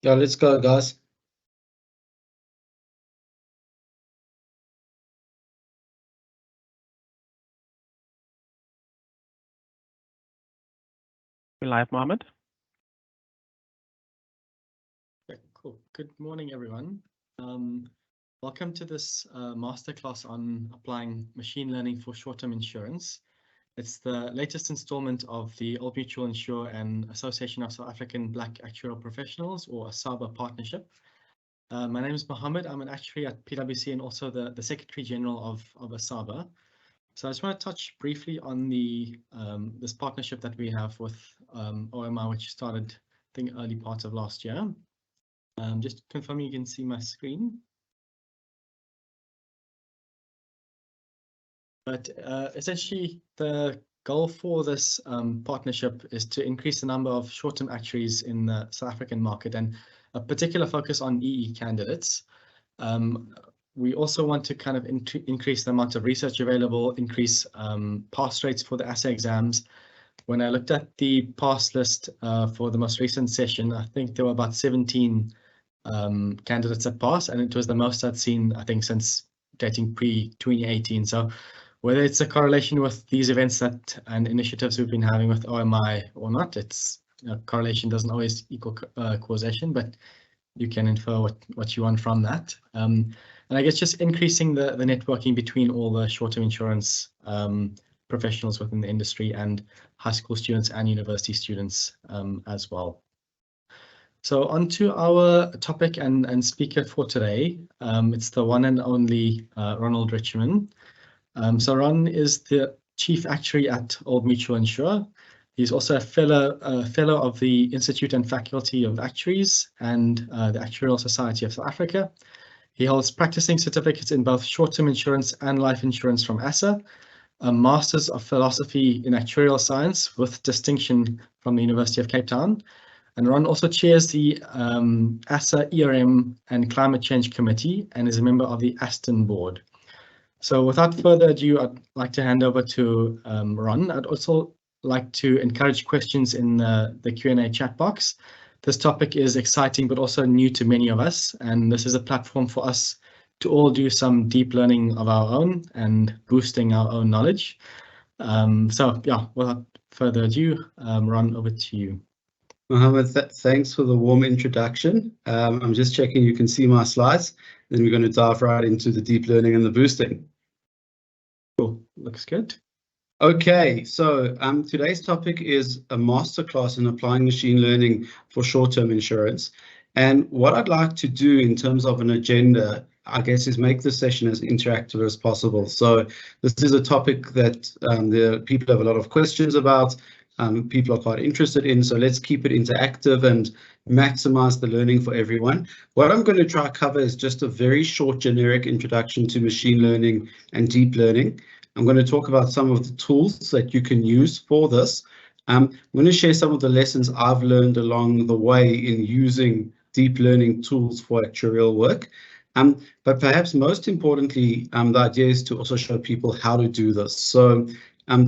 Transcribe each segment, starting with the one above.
Yeah, let's go, guys. We're live, Mohammed. Okay, cool. Good morning, everyone. Welcome to this masterclass on applying machine learning for short-term insurance. It's the latest installment of the Old Mutual Insure and Association of South African Black Actuarial Professionals, or ASABA partnership. My name is Mohammed. I'm an actuary at PwC and also the Secretary General of ASABA. So I just want to touch briefly on the this partnership that we have with OMI, which started, I think, early part of last year. Just confirming you can see my screen. But essentially, the goal for this partnership is to increase the number of short-term actuaries in the South African market, and a particular focus on EE candidates. We also want to kind of increase the amount of research available, increase pass rates for the ASA exams. When I looked at the pass list for the most recent session, I think there were about 17 candidates that passed, and it was the most I'd seen, I think, since dating pre-2018. So whether it's a correlation with these events and initiatives we've been having with OMI or not, it's correlation doesn't always equal causation, but you can infer what you want from that. And I guess just increasing the networking between all the short-term insurance professionals within the industry and high school students and university students as well. So on to our topic and speaker for today. It's the one and only Ronald Richman. So Ron is the Chief Actuary at Old Mutual Insure. He's also a fellow of the Institute and Faculty of Actuaries and the Actuarial Society of South Africa. He holds practicing certificates in both short-term insurance and life insurance from ASA, a Master's of Philosophy in Actuarial Science with distinction from the University of Cape Town. And Ron also chairs the ASA ERM and Climate Change Committee and is a member of the Aston board. So without further ado, I'd like to hand over to Ron. I'd also like to encourage questions in the Q&A chat box. This topic is exciting, but also new to many of us. And this is a platform for us to all do some deep learning of our own and boosting our own knowledge. So yeah, without further ado, Ron, over to you. Mohammed, thanks for the warm introduction. I'm just checking you can see my slides. Then we're going to dive right into the deep learning and the boosting. Cool, looks good. Okay, so today's topic is a masterclass in applying machine learning for short-term insurance. And what I'd like to do in terms of an agenda, I guess, is make this session as interactive as possible. So this is a topic that the people have a lot of questions about. People are quite interested in, so let's keep it interactive and maximize the learning for everyone. What I'm going to try to cover is just a very short generic introduction to machine learning and deep learning. I'm going to talk about some of the tools that you can use for this. I'm going to share some of the lessons I've learned along the way in using deep learning tools for actuarial work. But perhaps most importantly, the idea is to also show people how to do this. So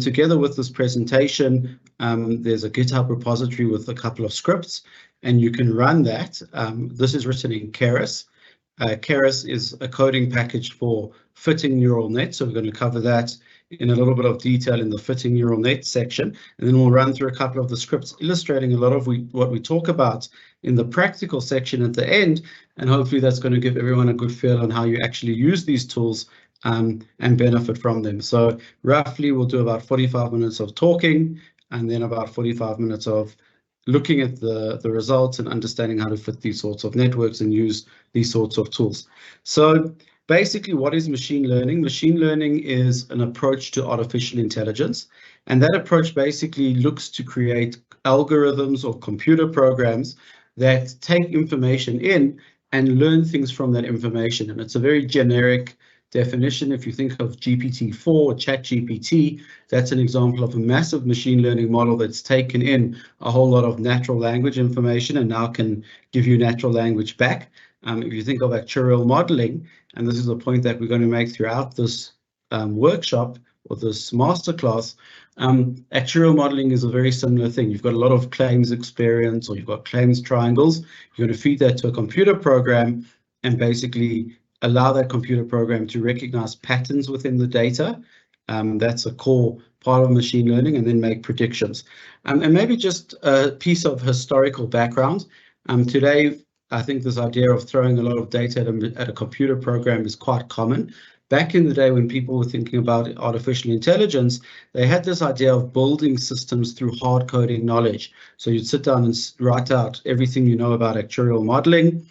together with this presentation, there's a GitHub repository with a couple of scripts, and you can run that. This is written in Keras. Keras is a coding package for fitting neural net, so we're going to cover that in a little bit of detail in the fitting neural net section, and then we'll run through a couple of the scripts illustrating a lot of what we talk about in the practical section at the end, and hopefully that's going to give everyone a good feel on how you actually use these tools and benefit from them. So roughly we'll do about 45 minutes of talking and then about 45 minutes of looking at the results and understanding how to fit these sorts of networks and use these sorts of tools. So basically, what is machine learning? Machine learning is an approach to artificial intelligence, and that approach basically looks to create algorithms or computer programs that take information in and learn things from that information. And it's a very generic definition. If you think of GPT-4, ChatGPT, that's an example of a massive machine learning model that's taken in a whole lot of natural language information and now can give you natural language back. If you think of actuarial modeling, and this is a point that we're going to make throughout this workshop, this masterclass, actuarial modeling is a very similar thing. You've got a lot of claims experience, or you've got claims triangles. You're going to feed that to a computer program and basically allow that computer program to recognize patterns within the data. That's a core part of machine learning, and then make predictions. And maybe just a piece of historical background. Today, I think this idea of throwing a lot of data at a computer program is quite common. Back in the day, when people were thinking about artificial intelligence, they had this idea of building systems through hard coding knowledge. So you'd sit down and write out everything you know about actuarial modeling,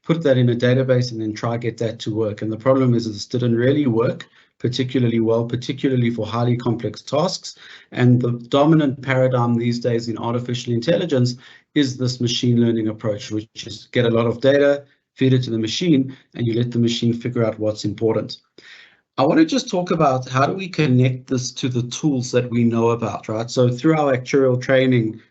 put that in a database, and then try get that to work. And the problem is this didn't really work particularly well, particularly for highly complex tasks. And the dominant paradigm these days in artificial intelligence is this machine learning approach, which is get a lot of data, feed it to the machine, and you let the machine figure out what's important. I want to just talk about how do we connect this to the tools that we know about, right? So through our actuarial training,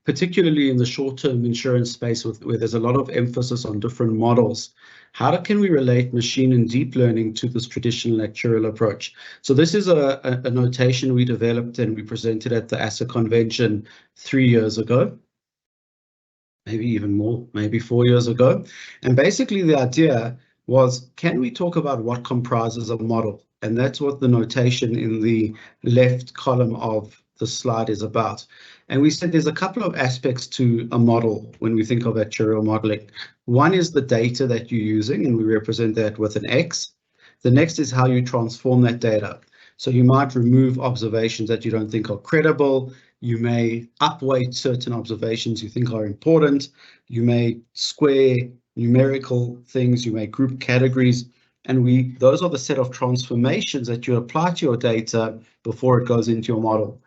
particularly in the short-term insurance space, where there's a lot of emphasis on different models, how can we relate machine and deep learning to this traditional actuarial approach? So this is a notation we developed and we presented at the ASA convention 3 years ago, maybe even more, maybe 4 years ago. And basically the idea was, can we talk about what comprises a model? And that's what the notation in the left column of the slide is about. And we said there's a couple of aspects to a model when we think of actuarial modeling. One is the data that you're using, and we represent that with an X. The next is how you transform that data. So you might remove observations that you don't think are credible. You may upweight certain observations you think are important. You may square numerical things. You may group categories. And those are the set of transformations that you apply to your data before it goes into your model.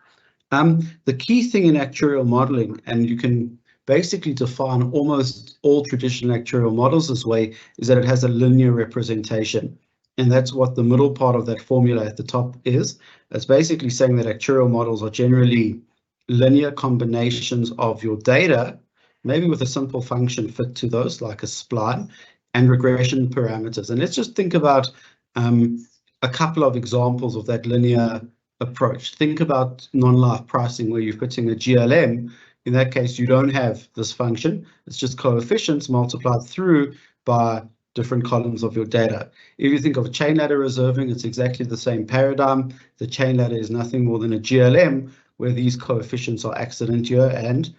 The key thing in actuarial modeling, and you can basically define almost all traditional actuarial models this way, is that it has a linear representation. And that's what the middle part of that formula at the top is. It's basically saying that actuarial models are generally linear combinations of your data, maybe with a simple function fit to those, like a spline, and regression parameters. And let's just think about a couple of examples of that linear approach. Think about non-life pricing, where you're putting a GLM. In that case, you don't have this function. It's just coefficients multiplied through by different columns of your data. If you think of a chain ladder reserving, it's exactly the same paradigm. The chain ladder is nothing more than a GLM, where these coefficients are accident year and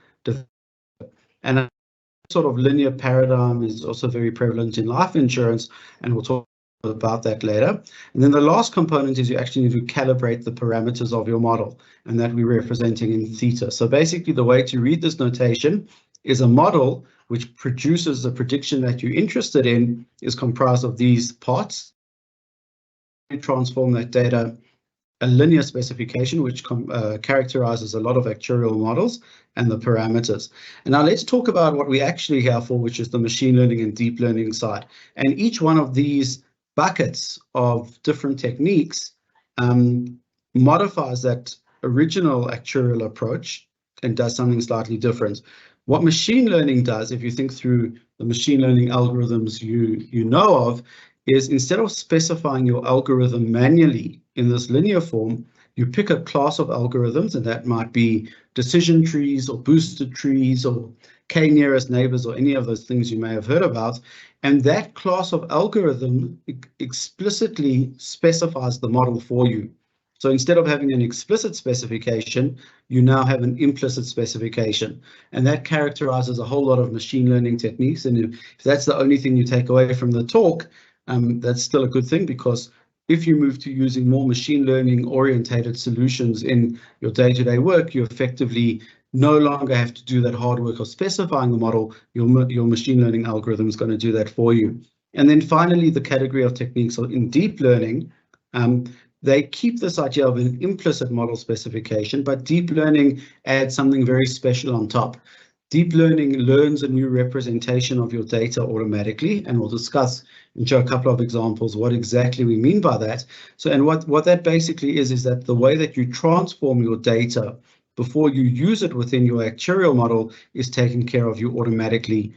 a sort of linear paradigm is also very prevalent in life insurance, and we'll talk about that later. And then the last component is you actually need to calibrate the parameters of your model, and that we're representing in theta. So basically the way to read this notation is a model which produces the prediction that you're interested in is comprised of these parts. You transform that data, a linear specification, which characterizes a lot of actuarial models, and the parameters. And now let's talk about what we're actually here for, which is the machine learning and deep learning side. And each one of these buckets of different techniques modifies that original actuarial approach and does something slightly different. What machine learning does, if you think through the machine learning algorithms you know of, is instead of specifying your algorithm manually in this linear form, you pick a class of algorithms, and that might be decision trees or boosted trees or k-nearest neighbors or any of those things you may have heard about. And that class of algorithm explicitly specifies the model for you. So instead of having an explicit specification, you now have an implicit specification. And that characterizes a whole lot of machine learning techniques. And if that's the only thing you take away from the talk, that's still a good thing, because if you move to using more machine learning orientated solutions in your day-to-day work, you effectively no longer have to do that hard work of specifying the model. Your machine learning algorithm is going to do that for you. And then finally, the category of techniques in deep learning, they keep this idea of an implicit model specification, but deep learning adds something very special on top. Deep learning learns a new representation of your data automatically, and we'll discuss and show a couple of examples what exactly we mean by that. So, and what that basically is that the way that you transform your data before you use it within your actuarial model is taken care of you automatically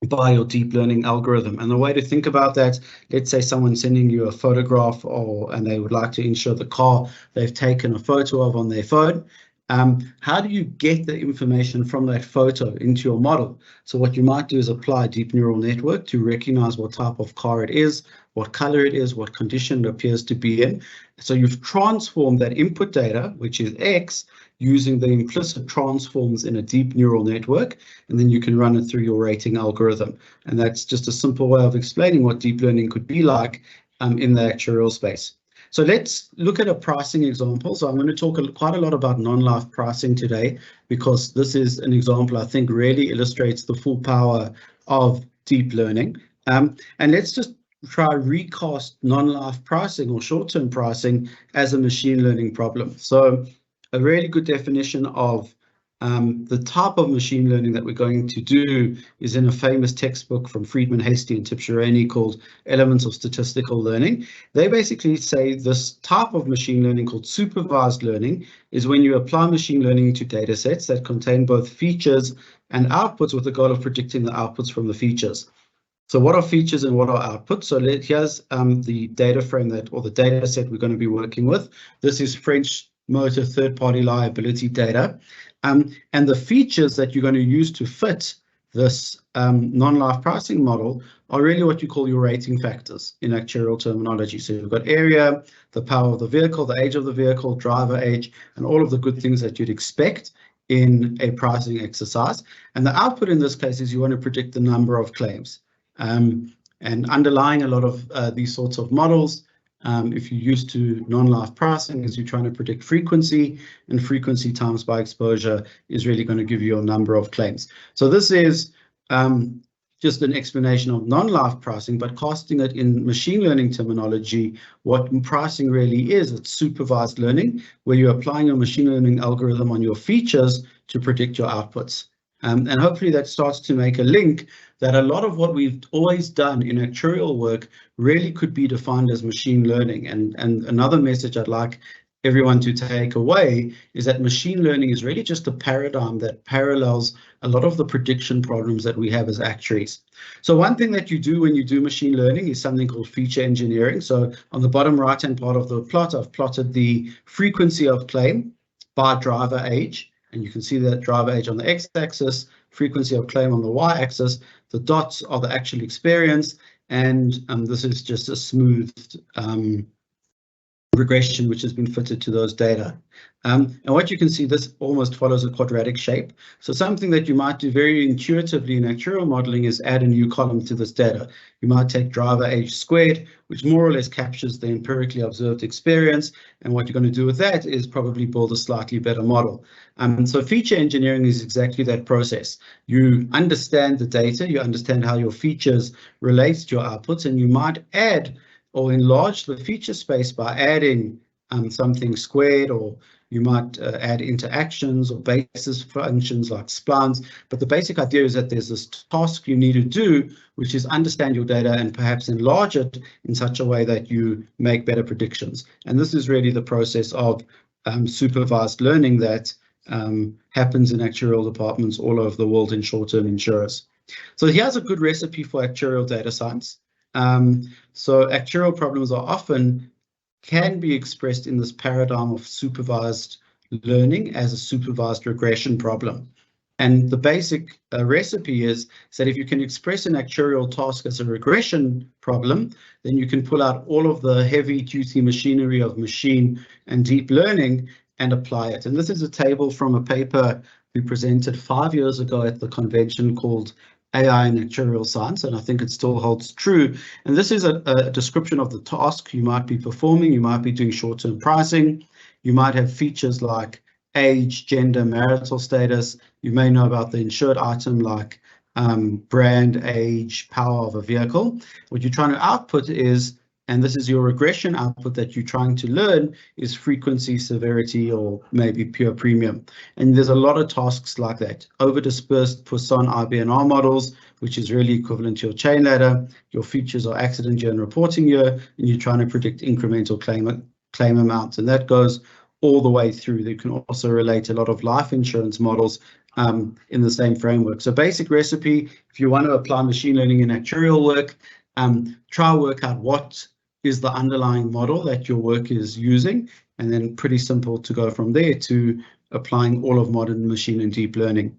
by your deep learning algorithm. And the way to think about that, let's say someone's sending you a photograph and they would like to insure the car they've taken a photo of on their phone. How do you get the information from that photo into your model? So what you might do is apply a deep neural network to recognize what type of car it is, what color it is, what condition it appears to be in. So you've transformed that input data, which is X, using the implicit transforms in a deep neural network, and then you can run it through your rating algorithm. And that's just a simple way of explaining what deep learning could be like in the actuarial space. So let's look at a pricing example. So I'm going to talk quite a lot about non-life pricing today, because this is an example I think really illustrates the full power of deep learning. And let's just try recast non-life pricing or short-term pricing as a machine learning problem. So a really good definition of the type of machine learning that we're going to do is in a famous textbook from Friedman, Hastie, and Tibshirani called Elements of Statistical Learning. They basically say this type of machine learning, called supervised learning, is when you apply machine learning to data sets that contain both features and outputs with the goal of predicting the outputs from the features. So what are features and what are outputs? So here's the data frame or the data set we're going to be working with. This is French motor third-party liability data. And the features that you're going to use to fit this non-life pricing model are really what you call your rating factors in actuarial terminology. So you've got area, the power of the vehicle, the age of the vehicle, driver age, and all of the good things that you'd expect in a pricing exercise. And the output in this case is you want to predict the number of claims. And underlying a lot of these sorts of models, if you're used to non-life pricing, is you're trying to predict frequency, and frequency times by exposure is really going to give you a number of claims. So this is just an explanation of non-life pricing, but casting it in machine learning terminology, what pricing really is, it's supervised learning, where you're applying a machine learning algorithm on your features to predict your outputs. And hopefully that starts to make a link that a lot of what we've always done in actuarial work really could be defined as machine learning. And another message I'd like everyone to take away is that machine learning is really just a paradigm that parallels a lot of the prediction problems that we have as actuaries. So one thing that you do when you do machine learning is something called feature engineering. So on the bottom right-hand part of the plot, I've plotted the frequency of claim by driver age. And you can see that driver age on the x-axis, frequency of claim on the y-axis. The dots are the actual experience, and this is just a smooth regression which has been fitted to those data. And what you can see, this almost follows a quadratic shape. So something that you might do very intuitively in actuarial modeling is add a new column to this data. You might take driver age squared, which more or less captures the empirically observed experience. And what you're going to do with that is probably build a slightly better model. So feature engineering is exactly that process. You understand the data, you understand how your features relate to your outputs, and you might add or enlarge the feature space by adding something squared, or you might add interactions or basis functions like splines. But the basic idea is that there's this task you need to do, which is understand your data and perhaps enlarge it in such a way that you make better predictions. And this is really the process of supervised learning that happens in actuarial departments all over the world in short-term insurers. So here's a good recipe for actuarial data science. So actuarial problems can be expressed in this paradigm of supervised learning as a supervised regression problem. And the basic recipe is that if you can express an actuarial task as a regression problem, then you can pull out all of the heavy-duty machinery of machine and deep learning and apply it. And this is a table from a paper we presented 5 years ago at the convention called AI in Actuarial Science, and I think it still holds true. And this is a description of the task you might be performing. You might be doing short-term pricing. You might have features like age, gender, marital status. You may know about the insured item like brand, age, power of a vehicle. What you're trying to output is, and this is your regression output that you're trying to learn, is frequency, severity, or maybe pure premium. And there's a lot of tasks like that. Over-dispersed Poisson IBNR models, which is really equivalent to your chain ladder. Your features are accident year and reporting year, and you're trying to predict incremental claim amounts. And that goes all the way through. You can also relate a lot of life insurance models in the same framework. So basic recipe, if you want to apply machine learning in actuarial work, try to work out what is the underlying model that your work is using, and then pretty simple to go from there to applying all of modern machine and deep learning.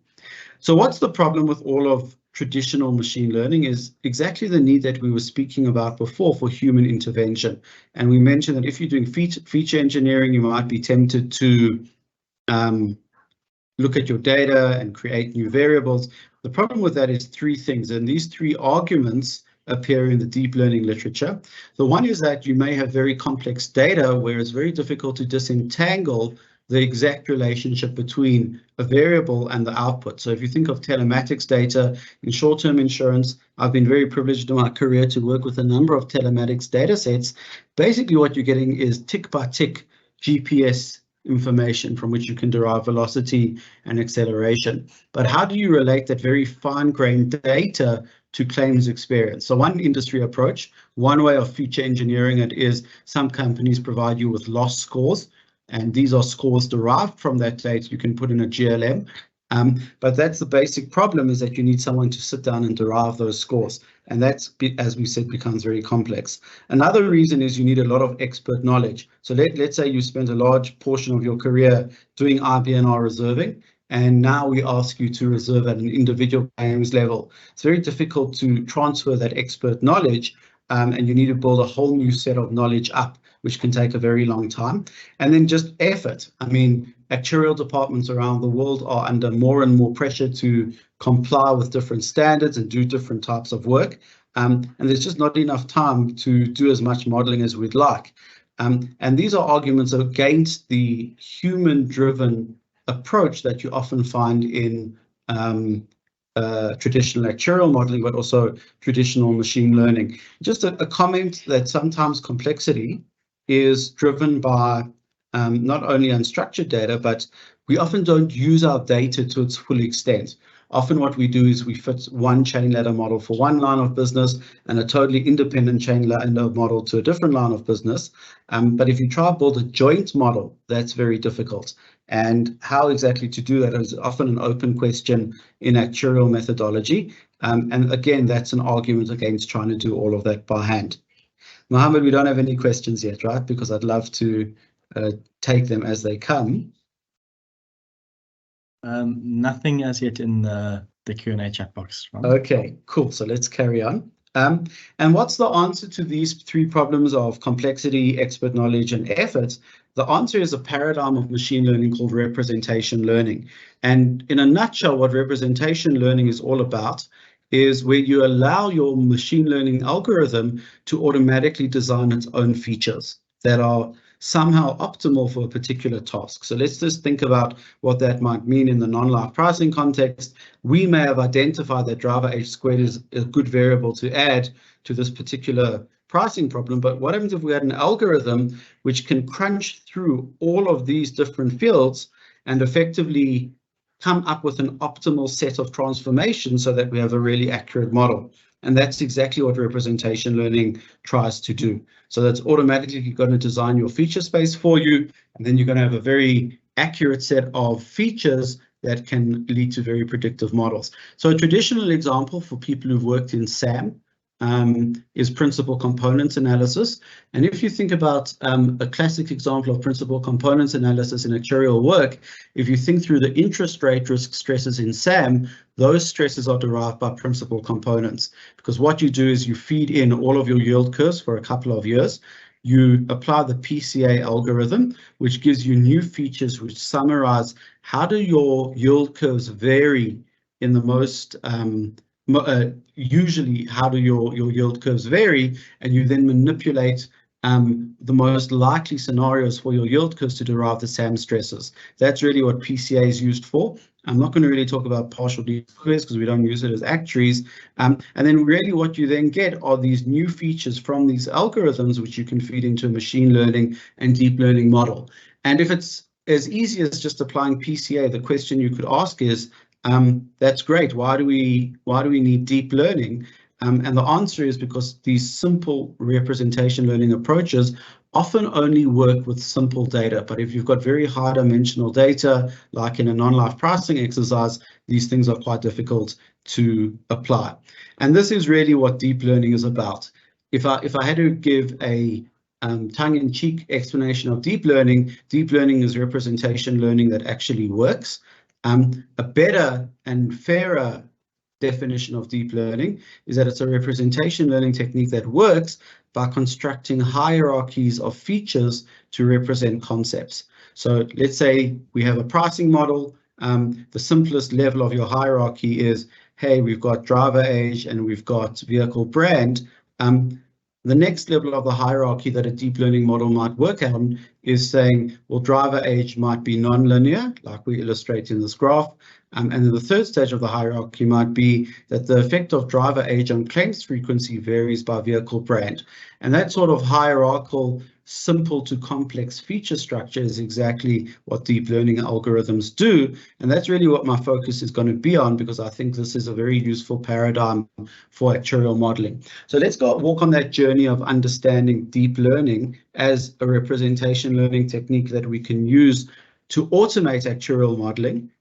So what's the problem with all of traditional machine learning is exactly the need that we were speaking about before for human intervention. And we mentioned that if you're doing feature engineering, you might be tempted to look at your data and create new variables. The problem with that is three things, and these three arguments appear in the deep learning literature. The one is that you may have very complex data where it's very difficult to disentangle the exact relationship between a variable and the output. So if you think of telematics data in short-term insurance, I've been very privileged in my career to work with a number of telematics data sets. Basically what you're getting is tick by tick GPS information from which you can derive velocity and acceleration. But how do you relate that very fine-grained data to claims experience? So one industry approach, one way of feature engineering it is some companies provide you with loss scores, and these are scores derived from that data. You can put in a GLM, but that's the basic problem, is that you need someone to sit down and derive those scores. And that's, as we said, becomes very complex. Another reason is you need a lot of expert knowledge. So let's say you spent a large portion of your career doing IBNR reserving, and now we ask you to reserve at an individual claims level. It's very difficult to transfer that expert knowledge, and you need to build a whole new set of knowledge up, which can take a very long time. And then just effort. I mean, actuarial departments around the world are under more and more pressure to comply with different standards and do different types of work. And there's just not enough time to do as much modeling as we'd like. And these are arguments against the human-driven approach that you often find in traditional actuarial modeling, but also traditional machine learning. Just a comment that sometimes complexity is driven by not only unstructured data, but we often don't use our data to its full extent. Often what we do is we fit one chain ladder model for one line of business and a totally independent chain ladder model to a different line of business. But if you try to build a joint model, that's very difficult. And how exactly to do that is often an open question in actuarial methodology. And again, that's an argument against trying to do all of that by hand. Mohammed, we don't have any questions yet, right? Because I'd love to take them as they come. Nothing as yet in the Q&A chat box. Ron. Okay, cool. So let's carry on. And what's the answer to these three problems of complexity, expert knowledge, and effort? The answer is a paradigm of machine learning called representation learning. And in a nutshell, what representation learning is all about is where you allow your machine learning algorithm to automatically design its own features that are somehow optimal for a particular task. So let's just think about what that might mean in the non-life pricing context. We may have identified that driver H squared is a good variable to add to this particular pricing problem, but what happens if we had an algorithm which can crunch through all of these different fields and effectively come up with an optimal set of transformations so that we have a really accurate model? And that's exactly what representation learning tries to do. So that's automatically going to design your feature space for you, and then you're going to have a very accurate set of features that can lead to very predictive models. So a traditional example for people who've worked in SAM is principal components analysis. And if you think about a classic example of principal components analysis in actuarial work, if you think through the interest rate risk stresses in SAM, those stresses are derived by principal components, because what you do is you feed in all of your yield curves for a couple of years. You apply the PCA algorithm, which gives you new features which summarize how do your yield curves vary in the most usually how do your yield curves vary, and you then manipulate the most likely scenarios for your yield curves to derive the SAM stresses. That's really what PCA is used for. I'm not going to really talk about partial least squares because we don't use it as actuaries. And then really what you then get are these new features from these algorithms which you can feed into a machine learning and deep learning model. And if it's as easy as just applying PCA, the question you could ask is, that's great. Why do we need deep learning? And the answer is because these simple representation learning approaches often only work with simple data. But if you've got very high dimensional data, like in a non-life pricing exercise, these things are quite difficult to apply. And this is really what deep learning is about. If I had to give a tongue-in-cheek explanation of deep learning is representation learning that actually works. A better and fairer definition of deep learning is that it's a representation learning technique that works by constructing hierarchies of features to represent concepts. So let's say we have a pricing model. The simplest level of your hierarchy is, hey, we've got driver age and we've got vehicle brand. The next level of the hierarchy that a deep learning model might work on is saying, well, driver age might be non-linear, like we illustrate in this graph. And then the third stage of the hierarchy might be that the effect of driver age on claims frequency varies by vehicle brand. And that sort of hierarchical, simple to complex feature structure is exactly what deep learning algorithms do. And that's really what my focus is going to be on, because I think this is a very useful paradigm for actuarial modeling. So let's go walk on that journey of understanding deep learning as a representation learning technique that we can use to automate actuarial modeling.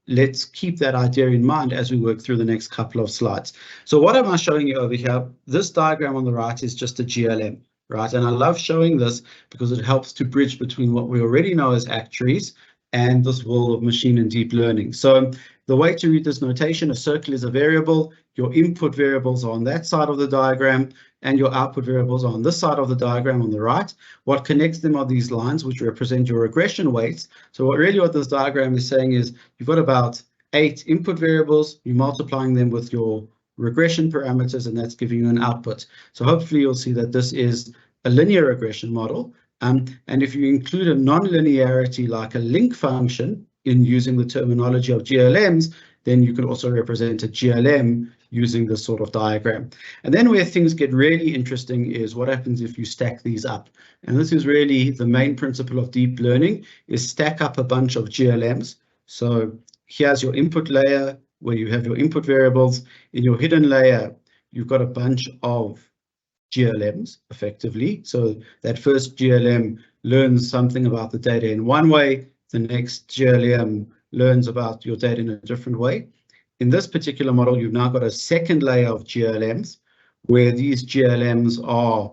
Let's keep that idea in mind as we work through the next couple of slides. So what am I showing you over here? This diagram on the right is just a GLM, right? And I love showing this because it helps to bridge between what we already know as actuaries and this world of machine and deep learning. So the way to read this notation, a circle is a variable, your input variables are on that side of the diagram, and your output variables are on this side of the diagram on the right. What connects them are these lines, which represent your regression weights. So what this diagram is saying is you've got about 8 input variables, you're multiplying them with your regression parameters, and that's giving you an output. So hopefully you'll see that this is a linear regression model. And if you include a non-linearity like a link function in using the terminology of GLMs, then you can also represent a GLM using this sort of diagram. And then where things get really interesting is what happens if you stack these up. And this is really the main principle of deep learning, is stack up a bunch of GLMs. So here's your input layer where you have your input variables. In your hidden layer, you've got a bunch of GLMs effectively. So that first GLM learns something about the data in one way, the next GLM learns about your data in a different way. In this particular model, you've now got a second layer of GLMs where these GLMs are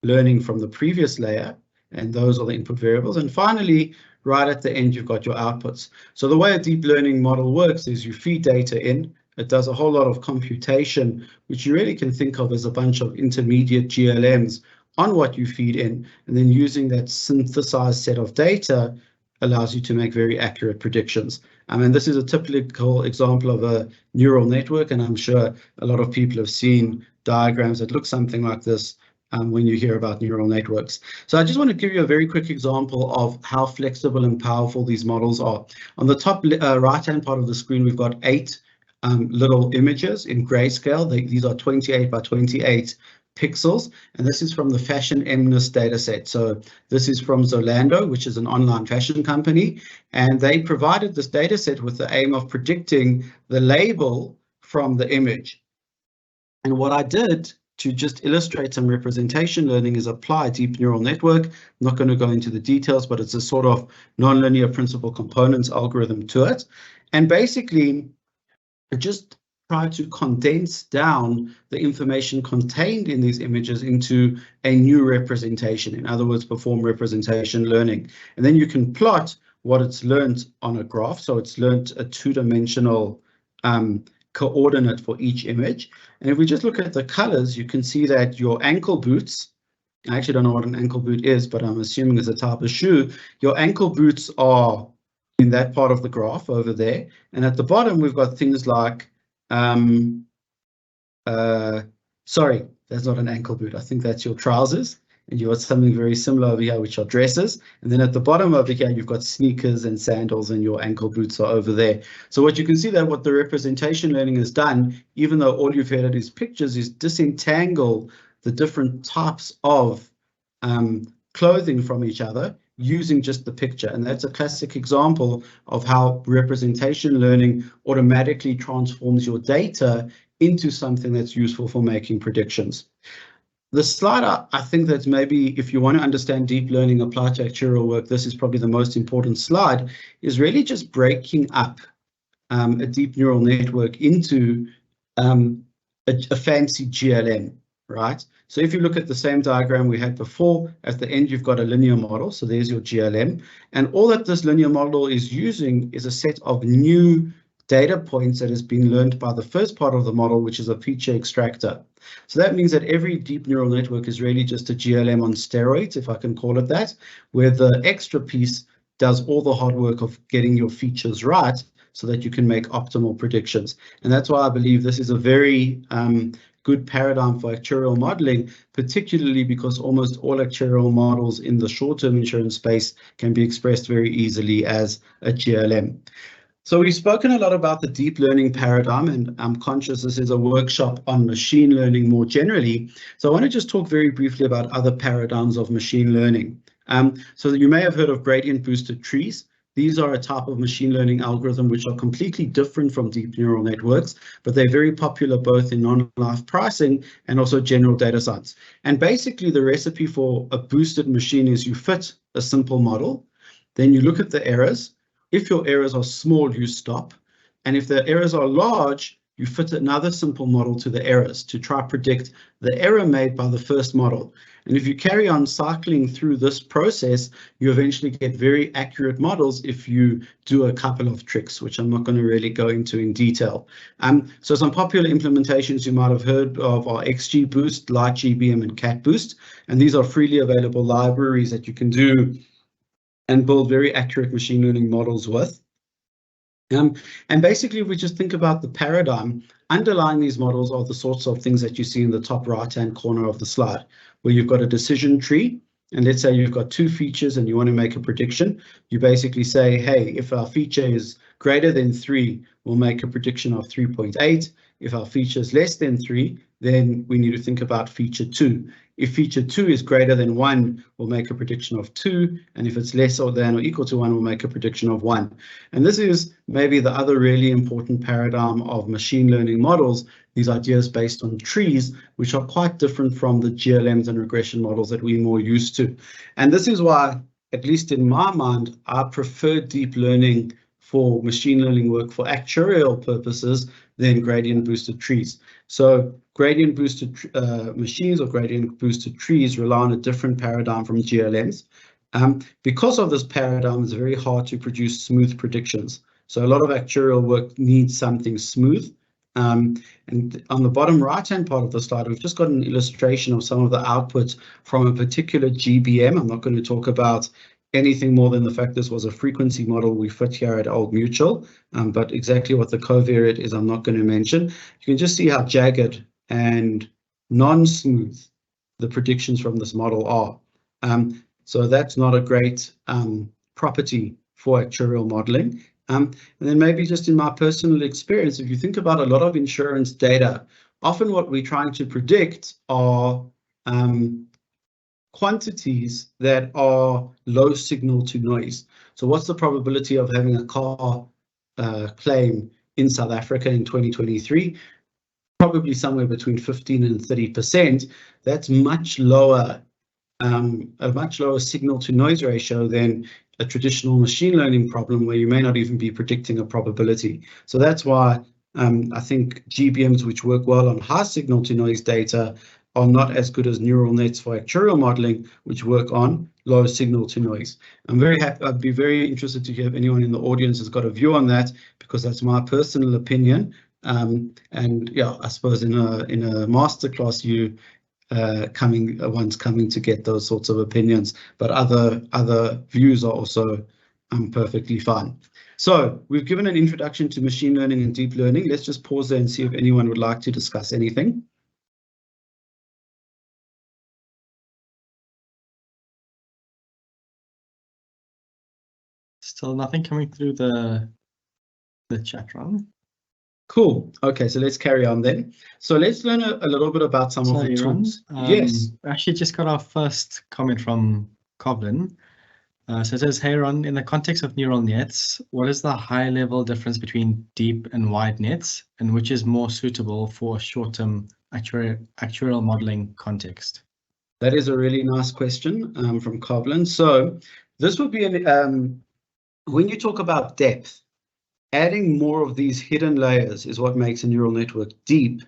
learning from the previous layer, and those are the input variables. And finally, right at the end, you've got your outputs. So the way a deep learning model works is you feed data in, it does a whole lot of computation, which you really can think of as a bunch of intermediate GLMs on what you feed in, and then using that synthesized set of data allows you to make very accurate predictions. And this is a typical example of a neural network, and I'm sure a lot of people have seen diagrams that look something like this when you hear about neural networks. So I just want to give you a very quick example of how flexible and powerful these models are. On the top right-hand part of the screen, we've got 8 little images in grayscale. These are 28 by 28 pixels, and this is from the Fashion MNIST dataset. So this is from Zalando, which is an online fashion company, and they provided this dataset with the aim of predicting the label from the image. And what I did to just illustrate some representation learning is apply a deep neural network. I'm not going to go into the details, but it's a sort of nonlinear principal components algorithm to it. And basically, I just try to condense down the information contained in these images into a new representation. In other words, perform representation learning. And then you can plot what it's learned on a graph. So it's learned a 2-dimensional coordinate for each image. And if we just look at the colors, you can see that your ankle boots, I actually don't know what an ankle boot is, but I'm assuming it's a type of shoe. Your ankle boots are in that part of the graph over there. And at the bottom, we've got things like, sorry, that's not an ankle boot. I think that's your trousers. And you've got something very similar over here, which are dresses. And then at the bottom over here, you've got sneakers and sandals, and your ankle boots are over there. So what you can see that what the representation learning has done, even though all you've had is pictures, is disentangle the different types of clothing from each other using just the picture. And that's a classic example of how representation learning automatically transforms your data into something that's useful for making predictions. The slide, I think that maybe if you want to understand deep learning applied to actuarial work, this is probably the most important slide, is really just breaking up a deep neural network into a fancy GLM, right? So if you look at the same diagram we had before, at the end you've got a linear model, so there's your GLM, and all that this linear model is using is a set of new data points that has been learned by the first part of the model, which is a feature extractor. So that means that every deep neural network is really just a GLM on steroids, if I can call it that, where the extra piece does all the hard work of getting your features right so that you can make optimal predictions. And that's why I believe this is a very good paradigm for actuarial modeling, particularly because almost all actuarial models in the short-term insurance space can be expressed very easily as a GLM. So we've spoken a lot about the deep learning paradigm, and I'm conscious this is a workshop on machine learning more generally. So I want to just talk very briefly about other paradigms of machine learning. So you may have heard of gradient boosted trees. These are a type of machine learning algorithm which are completely different from deep neural networks, but they're very popular both in non-life pricing and also general data science. And basically the recipe for a boosted machine is you fit a simple model, then you look at the errors. If your errors are small, you stop. And if the errors are large, you fit another simple model to the errors to try to predict the error made by the first model. And if you carry on cycling through this process, you eventually get very accurate models if you do a couple of tricks, which I'm not going to really go into in detail. So some popular implementations you might have heard of are XGBoost, LightGBM, and CatBoost. And these are freely available libraries that you can do and build very accurate machine learning models with. And basically, if we just think about the paradigm, underlying these models are the sorts of things that you see in the top right-hand corner of the slide, where you've got a decision tree, and let's say you've got two features and you want to make a prediction. You basically say, hey, if our feature is greater than 3, we'll make a prediction of 3.8. If our feature is less than 3, then we need to think about feature 2. If feature 2 is greater than 1, we'll make a prediction of 2. And if it's less than or equal to 1, we'll make a prediction of 1. And this is maybe the other really important paradigm of machine learning models, these ideas based on trees, which are quite different from the GLMs and regression models that we're more used to. And this is why, at least in my mind, I prefer deep learning for machine learning work for actuarial purposes than gradient boosted trees. So gradient boosted machines or gradient boosted trees rely on a different paradigm from GLMs. Because of this paradigm, it's very hard to produce smooth predictions. So a lot of actuarial work needs something smooth. And on the bottom right-hand part of the slide, we've just got an illustration of some of the outputs from a particular GBM. I'm not going to talk about anything more than the fact this was a frequency model we fit here at Old Mutual, but exactly what the covariate is, I'm not going to mention. You can just see how jagged and non-smooth the predictions from this model are. So that's not a great property for actuarial modeling. And then maybe just in my personal experience, if you think about a lot of insurance data, often what we're trying to predict are quantities that are low signal to noise. So what's the probability of having a car claim in South Africa in 2023? Probably somewhere between 15 and 30%. That's much lower, a much lower signal to noise ratio than a traditional machine learning problem where you may not even be predicting a probability. So that's why I think GBMs, which work well on high signal to noise data, are not as good as neural nets for actuarial modeling, which work on low signal to noise. I'm very happy. I'd be very interested to hear if anyone in the audience has got a view on that, because that's my personal opinion. And yeah, I suppose in a masterclass, you one's coming to get those sorts of opinions, but other views are also perfectly fine. So we've given an introduction to machine learning and deep learning. Let's just pause there and see if anyone would like to discuss anything. Still nothing coming through the chat room. Cool. Okay, so let's carry on then. So let's learn a little bit about some of the tools. Yes. We actually just got our first comment from Coblin. So it says, hey Ron, in the context of neural nets, what is the high-level difference between deep and wide nets, and which is more suitable for a short-term actuarial modeling context? That is a really nice question from Kovlin. So this would be when you talk about depth, adding more of these hidden layers is what makes a neural network deep.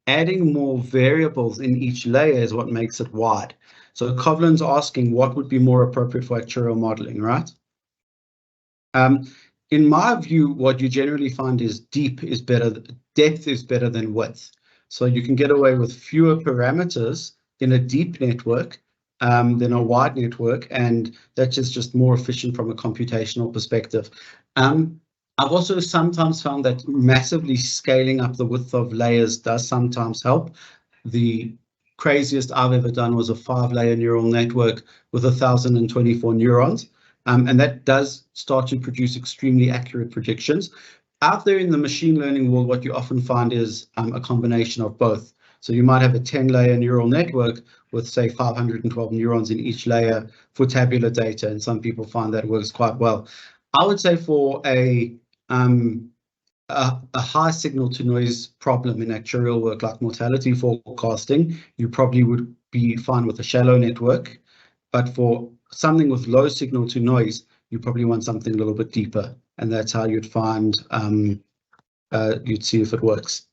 Adding more variables in each layer is what makes it wide. So Kovlin's asking what would be more appropriate for actuarial modeling, right? In my view, what you generally find is depth is better than width. So you can get away with fewer parameters in a deep network than a wide network, and that's just more efficient from a computational perspective. I've also sometimes found that massively scaling up the width of layers does sometimes help. The craziest I've ever done was a 5-layer neural network with 1,024 neurons. And that does start to produce extremely accurate predictions. Out there in the machine learning world, what you often find is a combination of both. So you might have a 10-layer neural network with, say, 512 neurons in each layer for tabular data, and some people find that works quite well. I would say for a high signal to noise problem in actuarial work like mortality forecasting, you probably would be fine with a shallow network. But for something with low signal to noise, you probably want something a little bit deeper, and that's how you'd find you'd see if it works.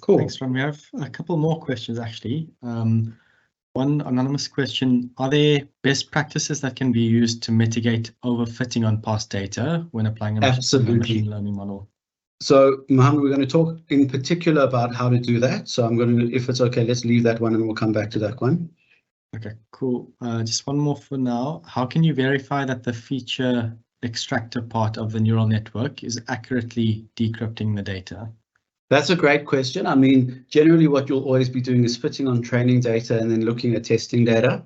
Cool. Thanks, Ron. We have a couple more questions actually. One anonymous question: are there best practices that can be used to mitigate overfitting on past data when applying a machine learning model? So, Mohammed, we're going to talk in particular about how to do that. So I'm going to, if it's okay, let's leave that one and we'll come back to that one. Okay, cool. Just one more for now. How can you verify that the feature extractor part of the neural network is accurately decrypting the data? That's a great question. I mean, generally what you'll always be doing is fitting on training data and then looking at testing data.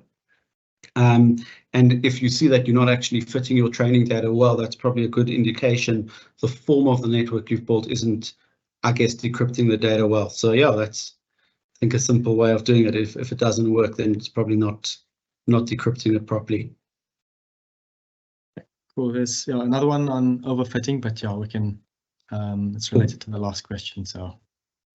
And if you see that you're not actually fitting your training data well, that's probably a good indication the form of the network you've built isn't, I guess, decrypting the data well. So yeah, that's, I think, a simple way of doing it. If it doesn't work, then it's probably not decrypting it properly. Cool. There's another one on overfitting, but yeah, we can. It's related to the last question, so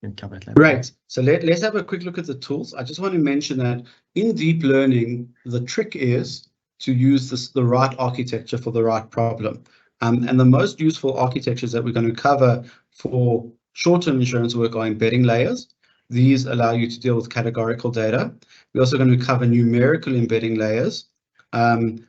we can cover it later. Great. So let's have a quick look at the tools. I just want to mention that in deep learning, the trick is to use the right architecture for the right problem. And the most useful architectures that we're going to cover for short-term insurance work are embedding layers. These allow you to deal with categorical data. We're also going to cover numerical embedding layers,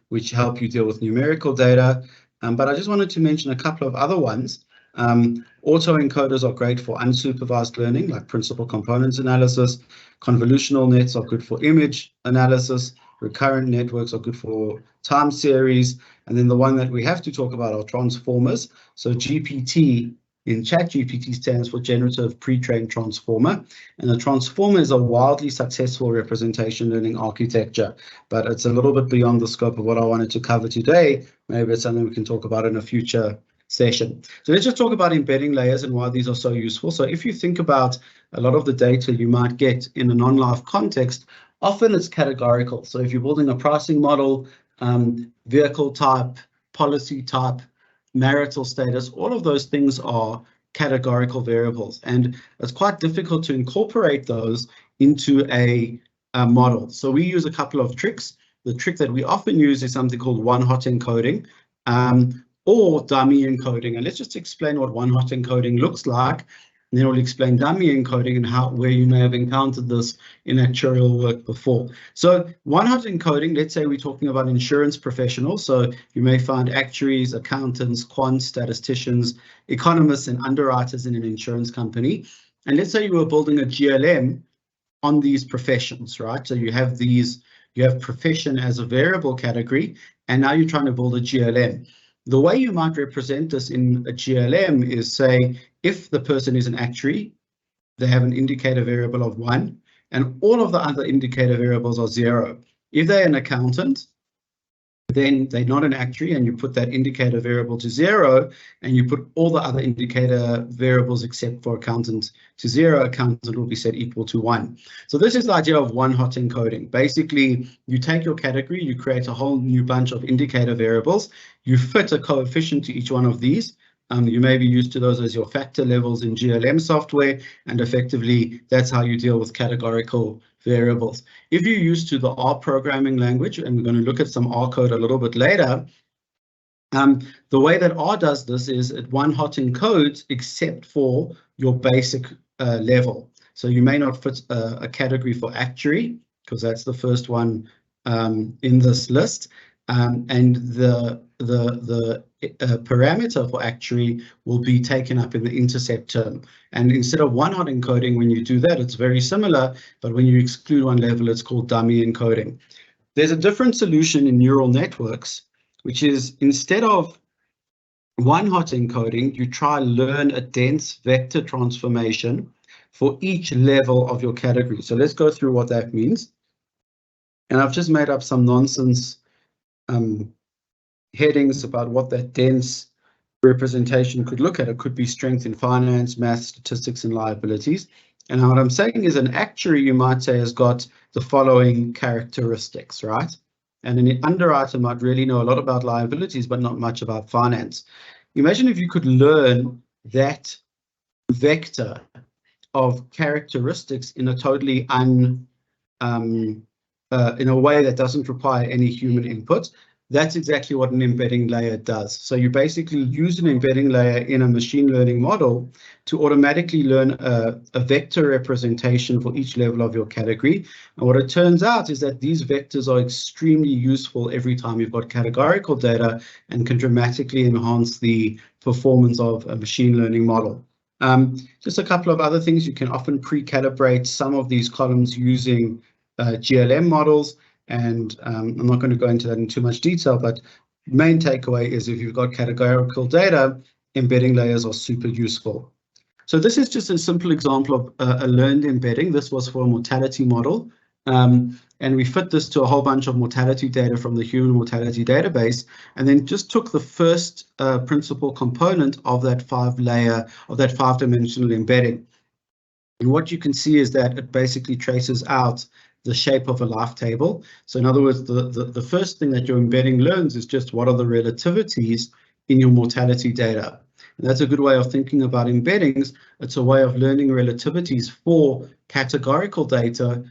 which help you deal with numerical data. But I just wanted to mention a couple of other ones. Autoencoders are great for unsupervised learning, like principal components analysis. Convolutional nets are good for image analysis. Recurrent networks are good for time series. And then the one that we have to talk about are transformers. So GPT in ChatGPT stands for Generative Pre-trained Transformer. And a transformer is a wildly successful representation learning architecture, but it's a little bit beyond the scope of what I wanted to cover today. Maybe it's something we can talk about in a future session. So let's just talk about embedding layers and why these are so useful. So if you think about a lot of the data you might get in a non-live context, often it's categorical. So if you're building a pricing model, vehicle type, policy type, marital status, all of those things are categorical variables, and it's quite difficult to incorporate those into a model. So we use a couple of tricks. The trick that we often use is something called one-hot encoding, or dummy encoding. And let's just explain what one-hot encoding looks like, and then we'll explain dummy encoding and where you may have encountered this in actuarial work before. So one-hot encoding, let's say we're talking about insurance professionals. So you may find actuaries, accountants, quants, statisticians, economists, and underwriters in an insurance company. And let's say you were building a GLM on these professions, right? So you have profession as a variable category, and now you're trying to build a GLM. The way you might represent this in a GLM is, say, if the person is an actuary, they have an indicator variable of 1, and all of the other indicator variables are 0. If they're an accountant, then they're not an actuary, and you put that indicator variable to 0, and you put all the other indicator variables except for accountant to 0. Accountant will be set equal to 1. So this is the idea of one-hot encoding. Basically, you take your category, you create a whole new bunch of indicator variables, you fit a coefficient to each one of these, You may be used to those as your factor levels in GLM software, and effectively that's how you deal with categorical variables. If you're used to the R programming language, and we're going to look at some R code a little bit later, the way that R does this is it one-hot encodes except for your basic level. So you may not fit a category for actuary, because that's the first one in this list. And the parameter for actuary will be taken up in the intercept term. And instead of one-hot encoding, when you do that, it's very similar, but when you exclude one level, it's called dummy encoding. There's a different solution in neural networks, which is instead of one-hot encoding, you try learn a dense vector transformation for each level of your category. So let's go through what that means. And I've just made up some nonsense headings about what that dense representation could look at. It could be strength in finance, math, statistics, and liabilities. And what I'm saying is an actuary, you might say, has got the following characteristics, right? And an underwriter might really know a lot about liabilities, but not much about finance. Imagine if you could learn that vector of characteristics in a totally in a way that doesn't require any human input. That's exactly what an embedding layer does. So you basically use an embedding layer in a machine learning model to automatically learn a vector representation for each level of your category. And what it turns out is that these vectors are extremely useful every time you've got categorical data and can dramatically enhance the performance of a machine learning model. Just a couple of other things. You can often pre-calibrate some of these columns using GLM models. And I'm not going to go into that in too much detail, but main takeaway is if you've got categorical data, embedding layers are super useful. So this is just a simple example of a learned embedding. This was for a mortality model. And we fit this to a whole bunch of mortality data from the human mortality database, and then just took the first principal component of that five-dimensional embedding. And what you can see is that it basically traces out the shape of a life table. So in other words, the first thing that your embedding learns is just what are the relativities in your mortality data. And that's a good way of thinking about embeddings. It's a way of learning relativities for categorical data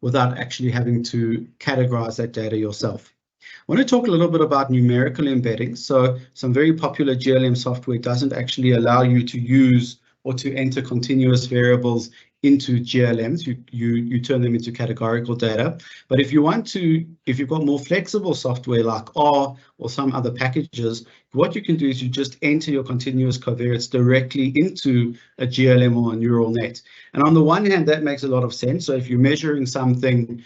without actually having to categorize that data yourself. I want to talk a little bit about numerical embeddings. So some very popular GLM software doesn't actually allow you to use or to enter continuous variables into GLMs. You turn them into categorical data. But if you want to, if you've got more flexible software like R or some other packages, what you can do is you just enter your continuous covariates directly into a GLM or a neural net. And on the one hand, that makes a lot of sense. So if you're measuring something,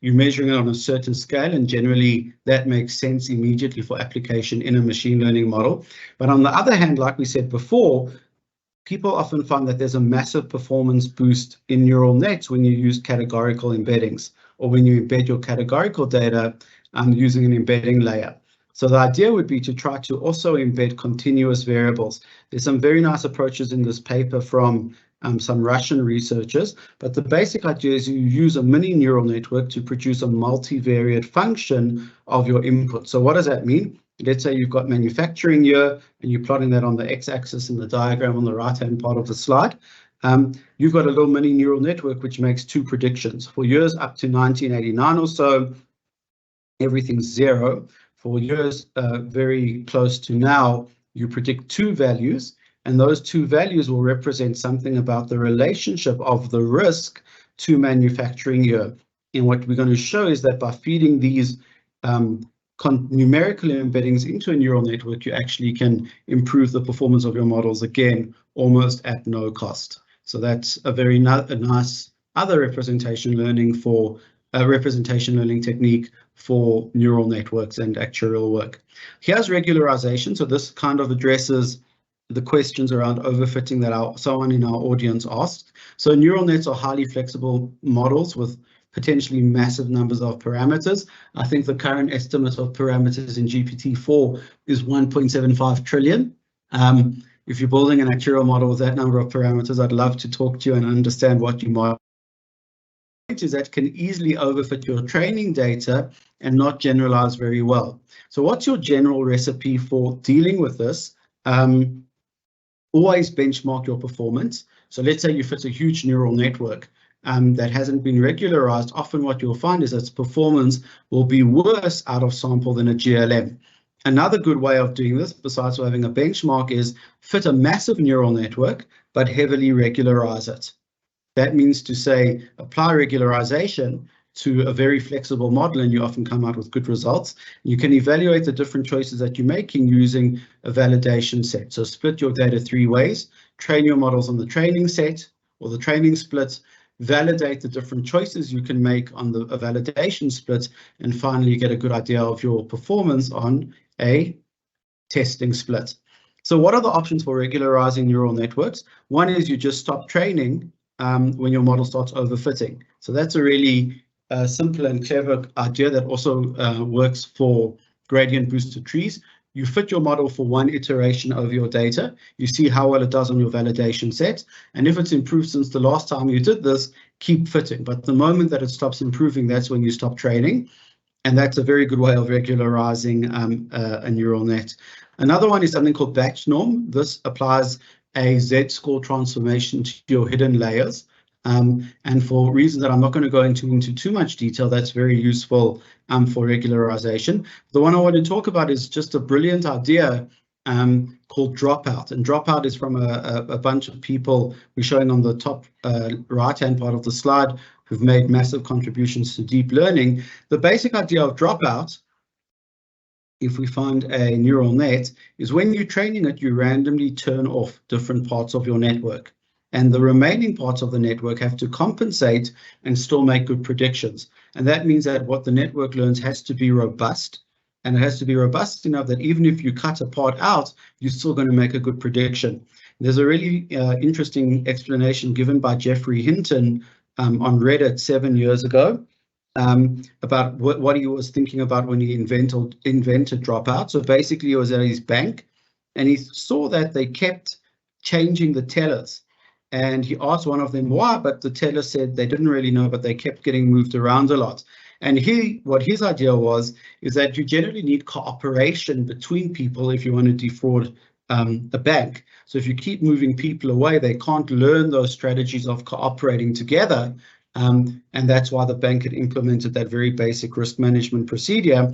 you're measuring it on a certain scale, and generally that makes sense immediately for application in a machine learning model. But on the other hand, like we said before, people often find that there's a massive performance boost in neural nets when you use categorical embeddings, or when you embed your categorical data using an embedding layer. So the idea would be to try to also embed continuous variables. There's some very nice approaches in this paper from some Russian researchers, but the basic idea is you use a mini neural network to produce a multivariate function of your input. So what does that mean? Let's say you've got manufacturing here and you're plotting that on the x-axis in the diagram on the right-hand part of the slide. You've got a little mini neural network which makes two predictions. For years up to 1989 or so, everything's 0. For years very close to now, you predict two values, and those two values will represent something about the relationship of the risk to manufacturing year. And what we're going to show is that by feeding these numerical embeddings into a neural network, you actually can improve the performance of your models, again, almost at no cost. So that's a very nice other representation learning technique for neural networks and actuarial work. Here's regularization. So this kind of addresses the questions around overfitting that someone in our audience asked. So neural nets are highly flexible models with potentially massive numbers of parameters. I think the current estimate of parameters in GPT-4 is 1.75 trillion. If you're building an actuarial model with that number of parameters, I'd love to talk to you and understand what you might. Is that can easily overfit your training data and not generalize very well. So what's your general recipe for dealing with this? always benchmark your performance. So let's say you fit a huge neural network that hasn't been regularized. Often what you'll find is that its performance will be worse out of sample than a GLM. Another good way of doing this, besides having a benchmark, is fit a massive neural network, but heavily regularize it. That means to say, apply regularization to a very flexible model, and you often come out with good results. You can evaluate the different choices that you're making using a validation set. So split your data 3 ways, train your models on the training set or the training split, validate the different choices you can make on the validation split, and finally get a good idea of your performance on a testing split. So what are the options for regularizing neural networks? One is you just stop training when your model starts overfitting. So that's a really simple and clever idea that also works for gradient boosted trees. You fit your model for one iteration of your data. You see how well it does on your validation set. And if it's improved since the last time you did this, keep fitting. But the moment that it stops improving, that's when you stop training. And that's a very good way of regularizing a neural net. Another one is something called batch norm. This applies a Z-score transformation to your hidden layers. And for reasons that I'm not going to go into too much detail, that's very useful for regularization. The one I want to talk about is just a brilliant idea called dropout. And dropout is from a bunch of people we're showing on the top right-hand part of the slide who've made massive contributions to deep learning. The basic idea of dropout, if we find a neural net, is when you're training it, you randomly turn off different parts of your network. And the remaining parts of the network have to compensate and still make good predictions. And that means that what the network learns has to be robust. And it has to be robust enough that even if you cut a part out, you're still going to make a good prediction. There's a really interesting explanation given by Jeffrey Hinton on Reddit 7 years ago about what he was thinking about when he invented dropout. So basically, he was at his bank and he saw that they kept changing the tellers. And he asked one of them why, but the teller said they didn't really know, but they kept getting moved around a lot. And what his idea was is that you generally need cooperation between people if you want to defraud a bank. So if you keep moving people away, they can't learn those strategies of cooperating together. And that's why the bank had implemented that very basic risk management procedure.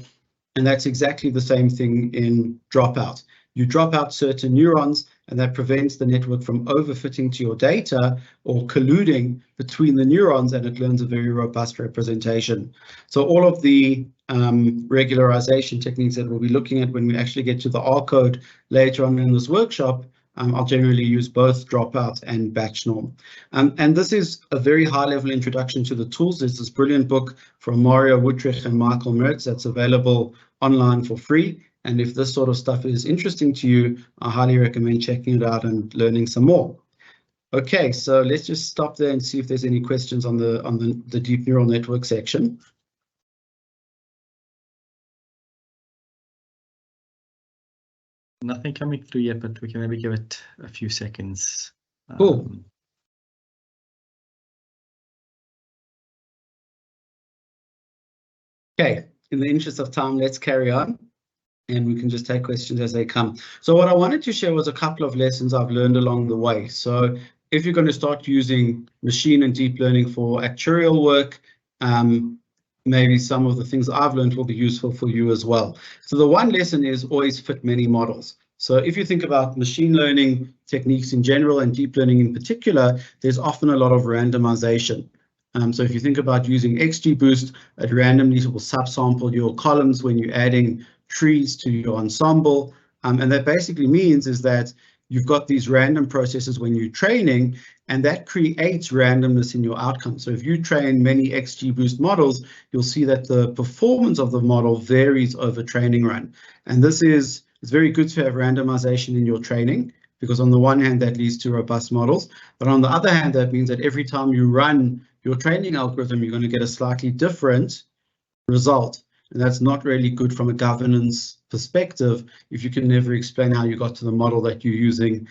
And that's exactly the same thing in dropout. You drop out certain neurons, and that prevents the network from overfitting to your data or colluding between the neurons, and it learns a very robust representation. So all of the regularization techniques that we'll be looking at when we actually get to the R code later on in this workshop, I'll generally use both dropout and batch norm. And this is a very high-level introduction to the tools. There's this brilliant book from Mario Woodrich and Michael Mertz that's available online for free. And if this sort of stuff is interesting to you, I highly recommend checking it out and learning some more. Okay, so let's just stop there and see if there's any questions on the deep neural network section. Nothing coming through yet, but we can maybe give it a few seconds. Cool. Okay, in the interest of time, let's carry on. And we can just take questions as they come. So what I wanted to share was a couple of lessons I've learned along the way. So if you're going to start using machine and deep learning for actuarial work, maybe some of the things I've learned will be useful for you as well. So the one lesson is always fit many models. So if you think about machine learning techniques in general and deep learning in particular, there's often a lot of randomization. So if you think about using XGBoost, it randomly will subsample your columns when you're adding trees to your ensemble. And that basically means is that you've got these random processes when you're training, and that creates randomness in your outcome. So if you train many XGBoost models, you'll see that the performance of the model varies over training run. And it's very good to have randomization in your training, because on the one hand, that leads to robust models. But on the other hand, that means that every time you run your training algorithm, you're going to get a slightly different result. And that's not really good from a governance perspective if you can never explain how you got to the model that you're using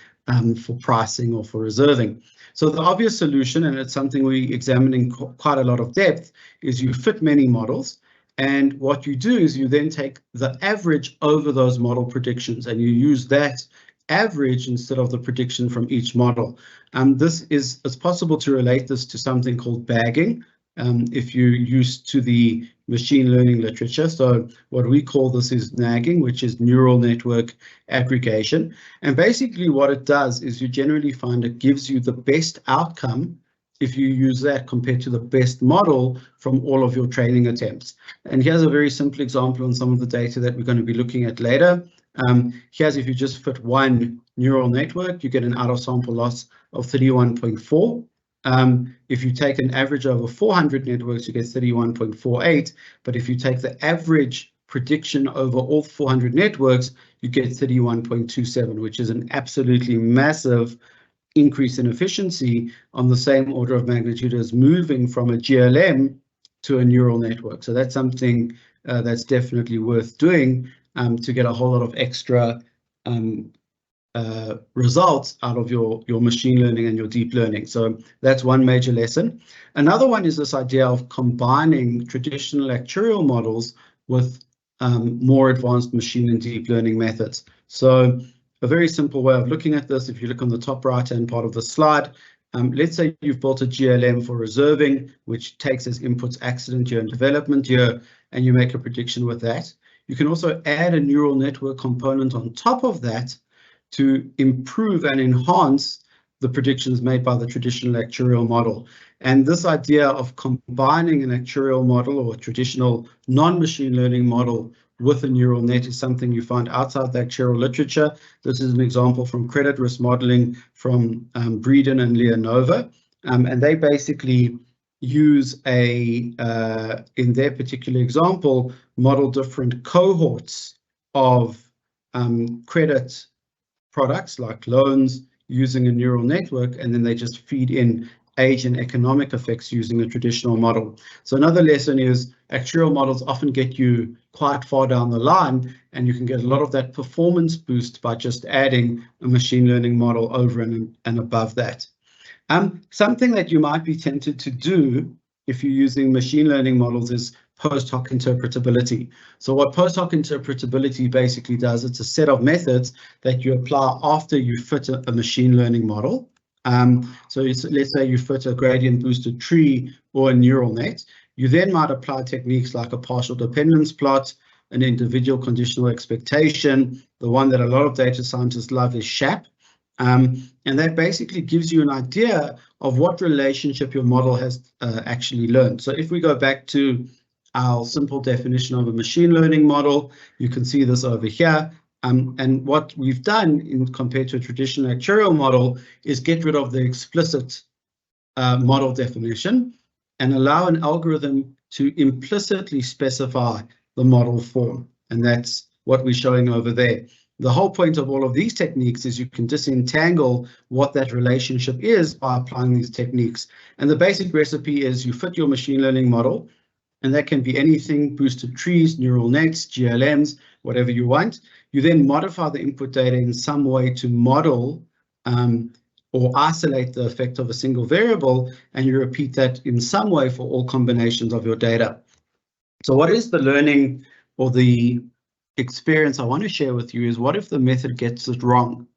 for pricing or for reserving. So the obvious solution, and it's something we examine in quite a lot of depth, is you fit many models. And what you do is you then take the average over those model predictions and you use that average instead of the prediction from each model. It's possible to relate this to something called bagging. If you're used to the machine learning literature. So what we call this is nagging, which is neural network aggregation. And basically what it does is you generally find it gives you the best outcome if you use that compared to the best model from all of your training attempts. And here's a very simple example on some of the data that we're going to be looking at later. Here's if you just fit one neural network, you get an out of sample loss of 31.4. If you take an average over 400 networks, you get 31.48. But if you take the average prediction over all 400 networks, you get 31.27, which is an absolutely massive increase in efficiency on the same order of magnitude as moving from a GLM to a neural network. So that's something that's definitely worth doing to get a whole lot of extra results out of your machine learning and your deep learning. So that's one major lesson. Another one is this idea of combining traditional actuarial models with more advanced machine and deep learning methods. So a very simple way of looking at this, if you look on the top right-hand part of the slide, let's say you've built a GLM for reserving, which takes as inputs accident year and development year, and you make a prediction with that. You can also add a neural network component on top of that to improve and enhance the predictions made by the traditional actuarial model. And this idea of combining an actuarial model or a traditional non-machine learning model with a neural net is something you find outside the actuarial literature. This is an example from credit risk modeling from Breeden and Leonova. And they basically use in their particular example, model different cohorts of credit products like loans using a neural network, and then they just feed in age and economic effects using a traditional model. So another lesson is actuarial models often get you quite far down the line, and you can get a lot of that performance boost by just adding a machine learning model over and above that. Something that you might be tempted to do if you're using machine learning models is post hoc interpretability. So what post hoc interpretability basically does, it's a set of methods that you apply after you fit a machine learning model. So let's say you fit a gradient boosted tree or a neural net. You then might apply techniques like a partial dependence plot, an individual conditional expectation. The one that a lot of data scientists love is SHAP. And that basically gives you an idea of what relationship your model has actually learned. So if we go back to our simple definition of a machine learning model, you can see this over here. And what we've done compared to a traditional actuarial model is get rid of the explicit model definition and allow an algorithm to implicitly specify the model form. And that's what we're showing over there. The whole point of all of these techniques is you can disentangle what that relationship is by applying these techniques. And the basic recipe is you fit your machine learning model, and that can be anything, boosted trees, neural nets, GLMs, whatever you want. You then modify the input data in some way to model or isolate the effect of a single variable, and you repeat that in some way for all combinations of your data. So what is the learning or the experience I want to share with you is, what if the method gets it wrong?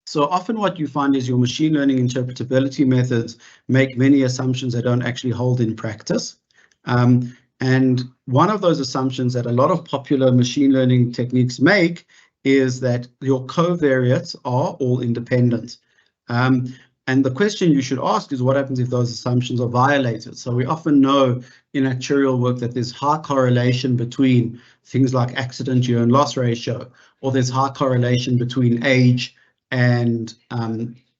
So often what you find is your machine learning interpretability methods make many assumptions that don't actually hold in practice. And one of those assumptions that a lot of popular machine learning techniques make is that your covariates are all independent. And the question you should ask is, what happens if those assumptions are violated? So we often know in actuarial work that there's high correlation between things like accident year and loss ratio, or there's high correlation between age and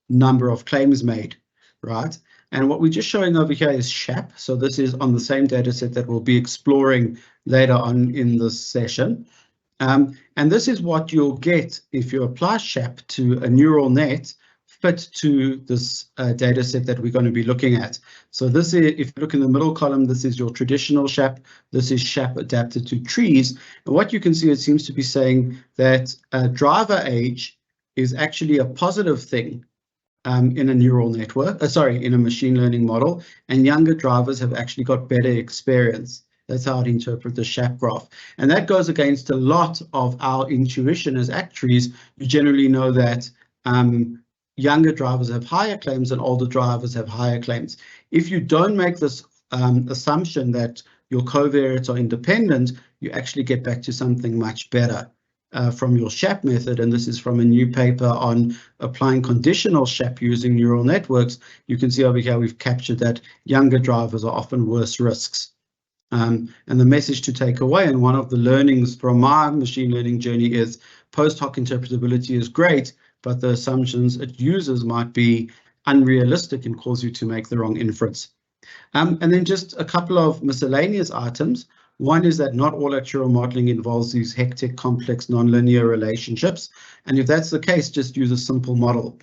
number of claims made, right? And what we're just showing over here is SHAP. So this is on the same data set that we'll be exploring later on in this session. And this is what you'll get if you apply SHAP to a neural net fit to this data set that we're going to be looking at. So this is, if you look in the middle column, this is your traditional SHAP. This is SHAP adapted to trees. And what you can see, it seems to be saying that driver age is actually a positive thing in a neural network, in a machine learning model, and younger drivers have actually got better experience. That's how I'd interpret the SHAP graph. And that goes against a lot of our intuition as actuaries. You generally know that younger drivers have higher claims and older drivers have higher claims. If you don't make this assumption that your covariates are independent, you actually get back to something much better from your SHAP method. And this is from a new paper on applying conditional SHAP using neural networks. You can see over here we've captured that younger drivers are often worse risks. And the message to take away, and one of the learnings from my machine learning journey, is post hoc interpretability is great, but the assumptions it uses might be unrealistic and cause you to make the wrong inference. And then just a couple of miscellaneous items. One is that not all actuarial modeling involves these hectic, complex, nonlinear relationships. And if that's the case, just use a simple model.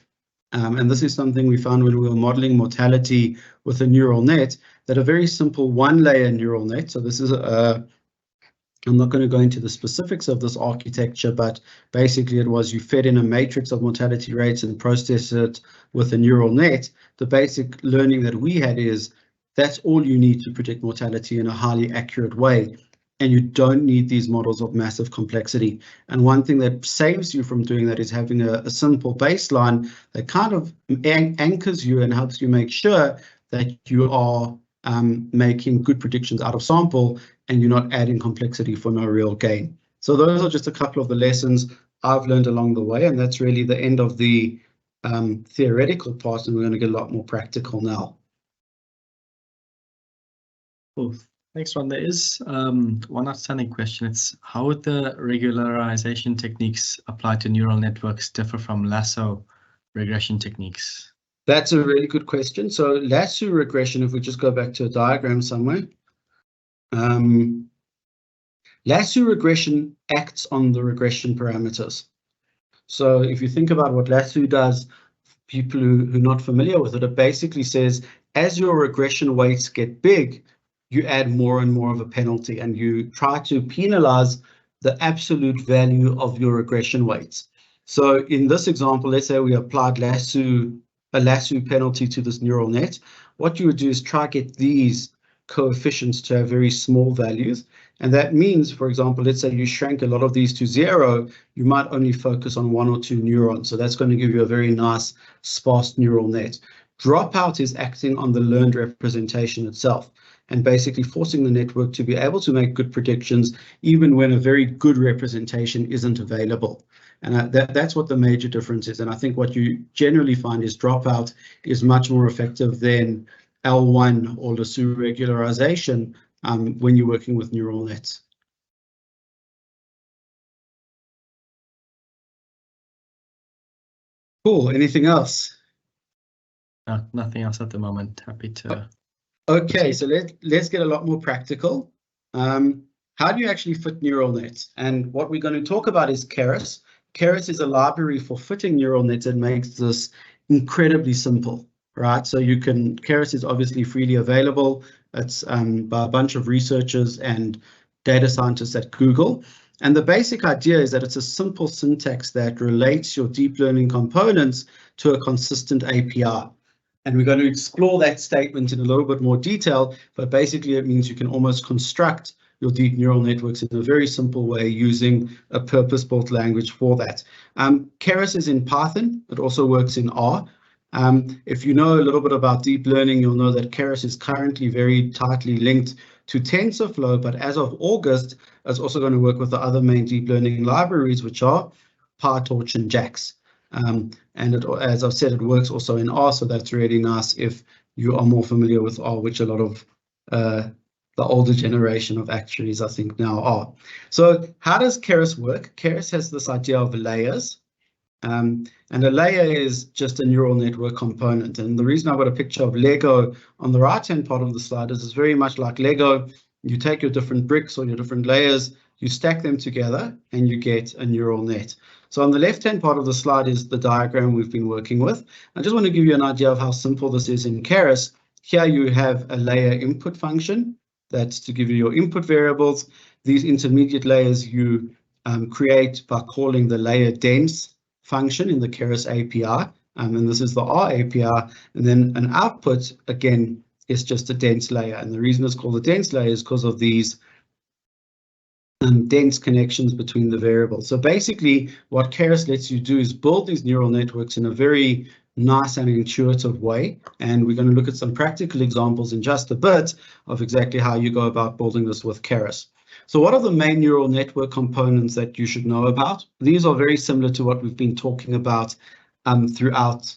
And this is something we found when we were modeling mortality with a neural net, that a very simple one-layer neural net. So this is I'm not going to go into the specifics of this architecture, but basically it was you fed in a matrix of mortality rates and processed it with a neural net. The basic learning that we had is that's all you need to predict mortality in a highly accurate way. And you don't need these models of massive complexity. And one thing that saves you from doing that is having a simple baseline that kind of anchors you and helps you make sure that you are making good predictions out of sample and you're not adding complexity for no real gain. So those are just a couple of the lessons I've learned along the way, and that's really the end of the theoretical part, and we're going to get a lot more practical now. Cool. Thanks, Ron. There is one outstanding question. It's how would the regularization techniques applied to neural networks differ from lasso regression techniques? That's a really good question. So lasso regression, if we just go back to a diagram somewhere, lasso regression acts on the regression parameters. So if you think about what lasso does, people who are not familiar with it, it basically says, as your regression weights get big, you add more and more of a penalty, and you try to penalize the absolute value of your regression weights. So in this example, let's say we applied a lasso penalty to this neural net. What you would do is try to get these coefficients to have very small values. And that means, for example, let's say you shrank a lot of these to 0, you might only focus on 1 or 2 neurons. So that's going to give you a very nice sparse neural net. Dropout is acting on the learned representation itself and basically forcing the network to be able to make good predictions even when a very good representation isn't available. And that's what the major difference is. And I think what you generally find is dropout is much more effective than L1 or lasso regularization when you're working with neural nets. Cool. Anything else? No, nothing else at the moment. Happy to. Okay, so let's get a lot more practical. How do you actually fit neural nets? And what we're going to talk about is Keras. Keras is a library for fitting neural nets that makes this incredibly simple, right? So Keras is obviously freely available. It's by a bunch of researchers and data scientists at Google. And the basic idea is that it's a simple syntax that relates your deep learning components to a consistent API. And we're going to explore that statement in a little bit more detail, but basically it means you can almost construct your deep neural networks in a very simple way using a purpose-built language for that. Keras is in Python. It also works in R. If you know a little bit about deep learning, you'll know that Keras is currently very tightly linked to TensorFlow, but as of August, it's also going to work with the other main deep learning libraries, which are PyTorch and JAX. And as I've said, it works also in R, so that's really nice if you are more familiar with R, which a lot of the older generation of actuaries, I think, now are. So how does Keras work? Keras has this idea of layers. And a layer is just a neural network component. And the reason I've got a picture of Lego on the right-hand part of the slide is it's very much like Lego. You take your different bricks or your different layers, you stack them together, and you get a neural net. So on the left-hand part of the slide is the diagram we've been working with. I just want to give you an idea of how simple this is in Keras. Here you have a layer input function. That's to give you your input variables. These intermediate layers you create by calling the layer dense function in the Keras API. And this is the R API. And then an output, again, is just a dense layer. And the reason it's called a dense layer is because of these dense connections between the variables. So basically what Keras lets you do is build these neural networks in a very nice and intuitive way. And we're going to look at some practical examples in just a bit of exactly how you go about building this with Keras. So what are the main neural network components that you should know about? These are very similar to what we've been talking about throughout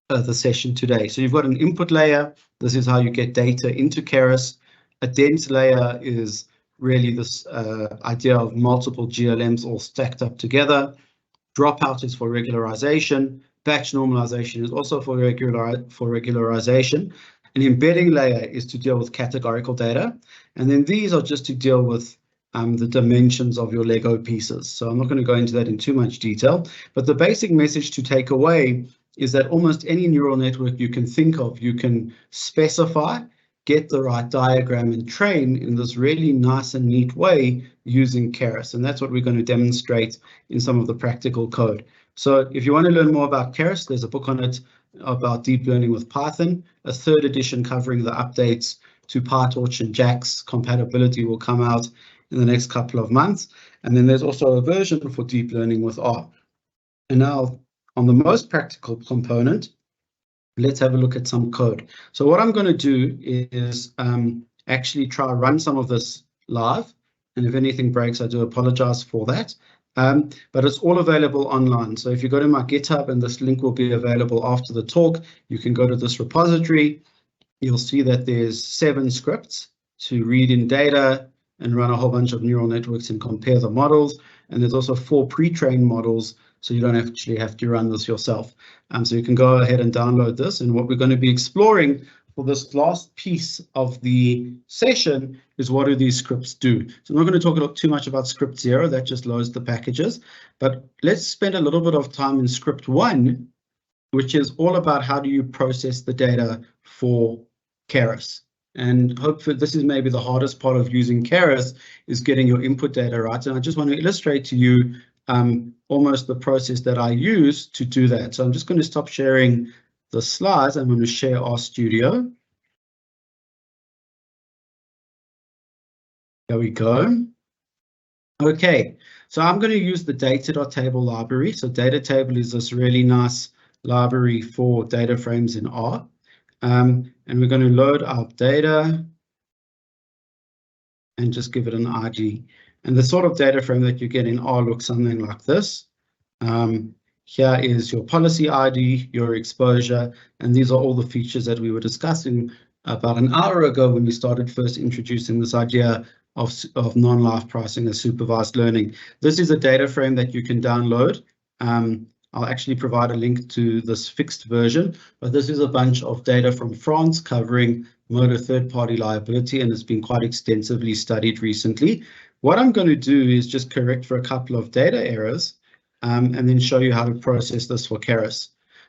the session today. So you've got an input layer. This is how you get data into Keras. A dense layer is really this idea of multiple GLMs all stacked up together. Dropout is for regularization. Batch normalization is also for regularization. An embedding layer is to deal with categorical data. And then these are just to deal with the dimensions of your Lego pieces. So I'm not going to go into that in too much detail, but the basic message to take away is that almost any neural network you can think of, you can specify, get the right diagram and train in this really nice and neat way using Keras. And that's what we're going to demonstrate in some of the practical code. So if you want to learn more about Keras, there's a book on it about deep learning with Python. A third edition covering the updates to PyTorch and JAX compatibility will come out in the next couple of months. And then there's also a version for deep learning with R. And now on the most practical component, let's have a look at some code. So what I'm going to do is actually try run some of this live. And if anything breaks, I do apologize for that. But it's all available online. So if you go to my GitHub, and this link will be available after the talk, you can go to this repository. You'll see that there's 7 scripts to read in data and run a whole bunch of neural networks and compare the models. And there's also 4 pre-trained models, so you don't actually have to run this yourself. So you can go ahead and download this. And what we're going to be exploring for this last piece of the session is what do these scripts do. So I'm not going to talk too much about script 0, that just loads the packages. But let's spend a little bit of time in script 1, which is all about how do you process the data for Keras. And hopefully this is maybe the hardest part of using Keras, is getting your input data right. And I just want to illustrate to you almost the process that I use to do that. So I'm just going to stop sharing the slides. I'm going to share RStudio. There we go. Okay, so I'm going to use the data.table library. So data table is this really nice library for data frames in R. And we're going to load our data and just give it an ID. And the sort of data frame that you get in R looks something like this. Here is your policy ID, your exposure, and these are all the features that we were discussing about an hour ago when we started first introducing this idea of non-life pricing as supervised learning. This is a data frame that you can download. I'll actually provide a link to this fixed version, but this is a bunch of data from France covering motor third-party liability, and it's been quite extensively studied recently. What I'm going to do is just correct for a couple of data errors and then show you how to process this for Keras.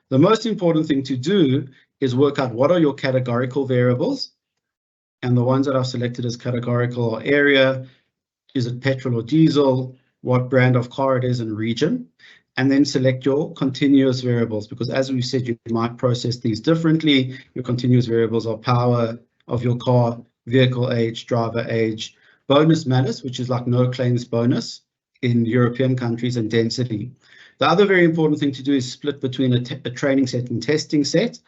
The most important thing to do is work out what are your categorical variables, and the ones that I've selected as categorical are area, is it petrol or diesel, what brand of car it is, and region. And then select your continuous variables, because as we said, you might process these differently. Your continuous variables are power of your car, vehicle age, driver age, bonus malus, which is like no claims bonus in European countries, and density. The other very important thing to do is split between a training set and testing set.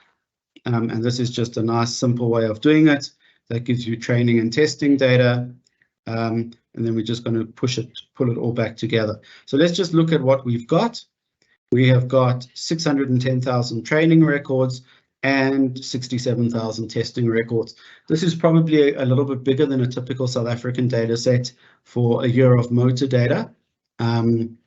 And this is just a nice, simple way of doing it. That gives you training and testing data. And then we're just going to pull it all back together. So let's just look at what we've got. We have got 610,000 training records and 67,000 testing records. This is probably a little bit bigger than a typical South African data set for a year of motor data, and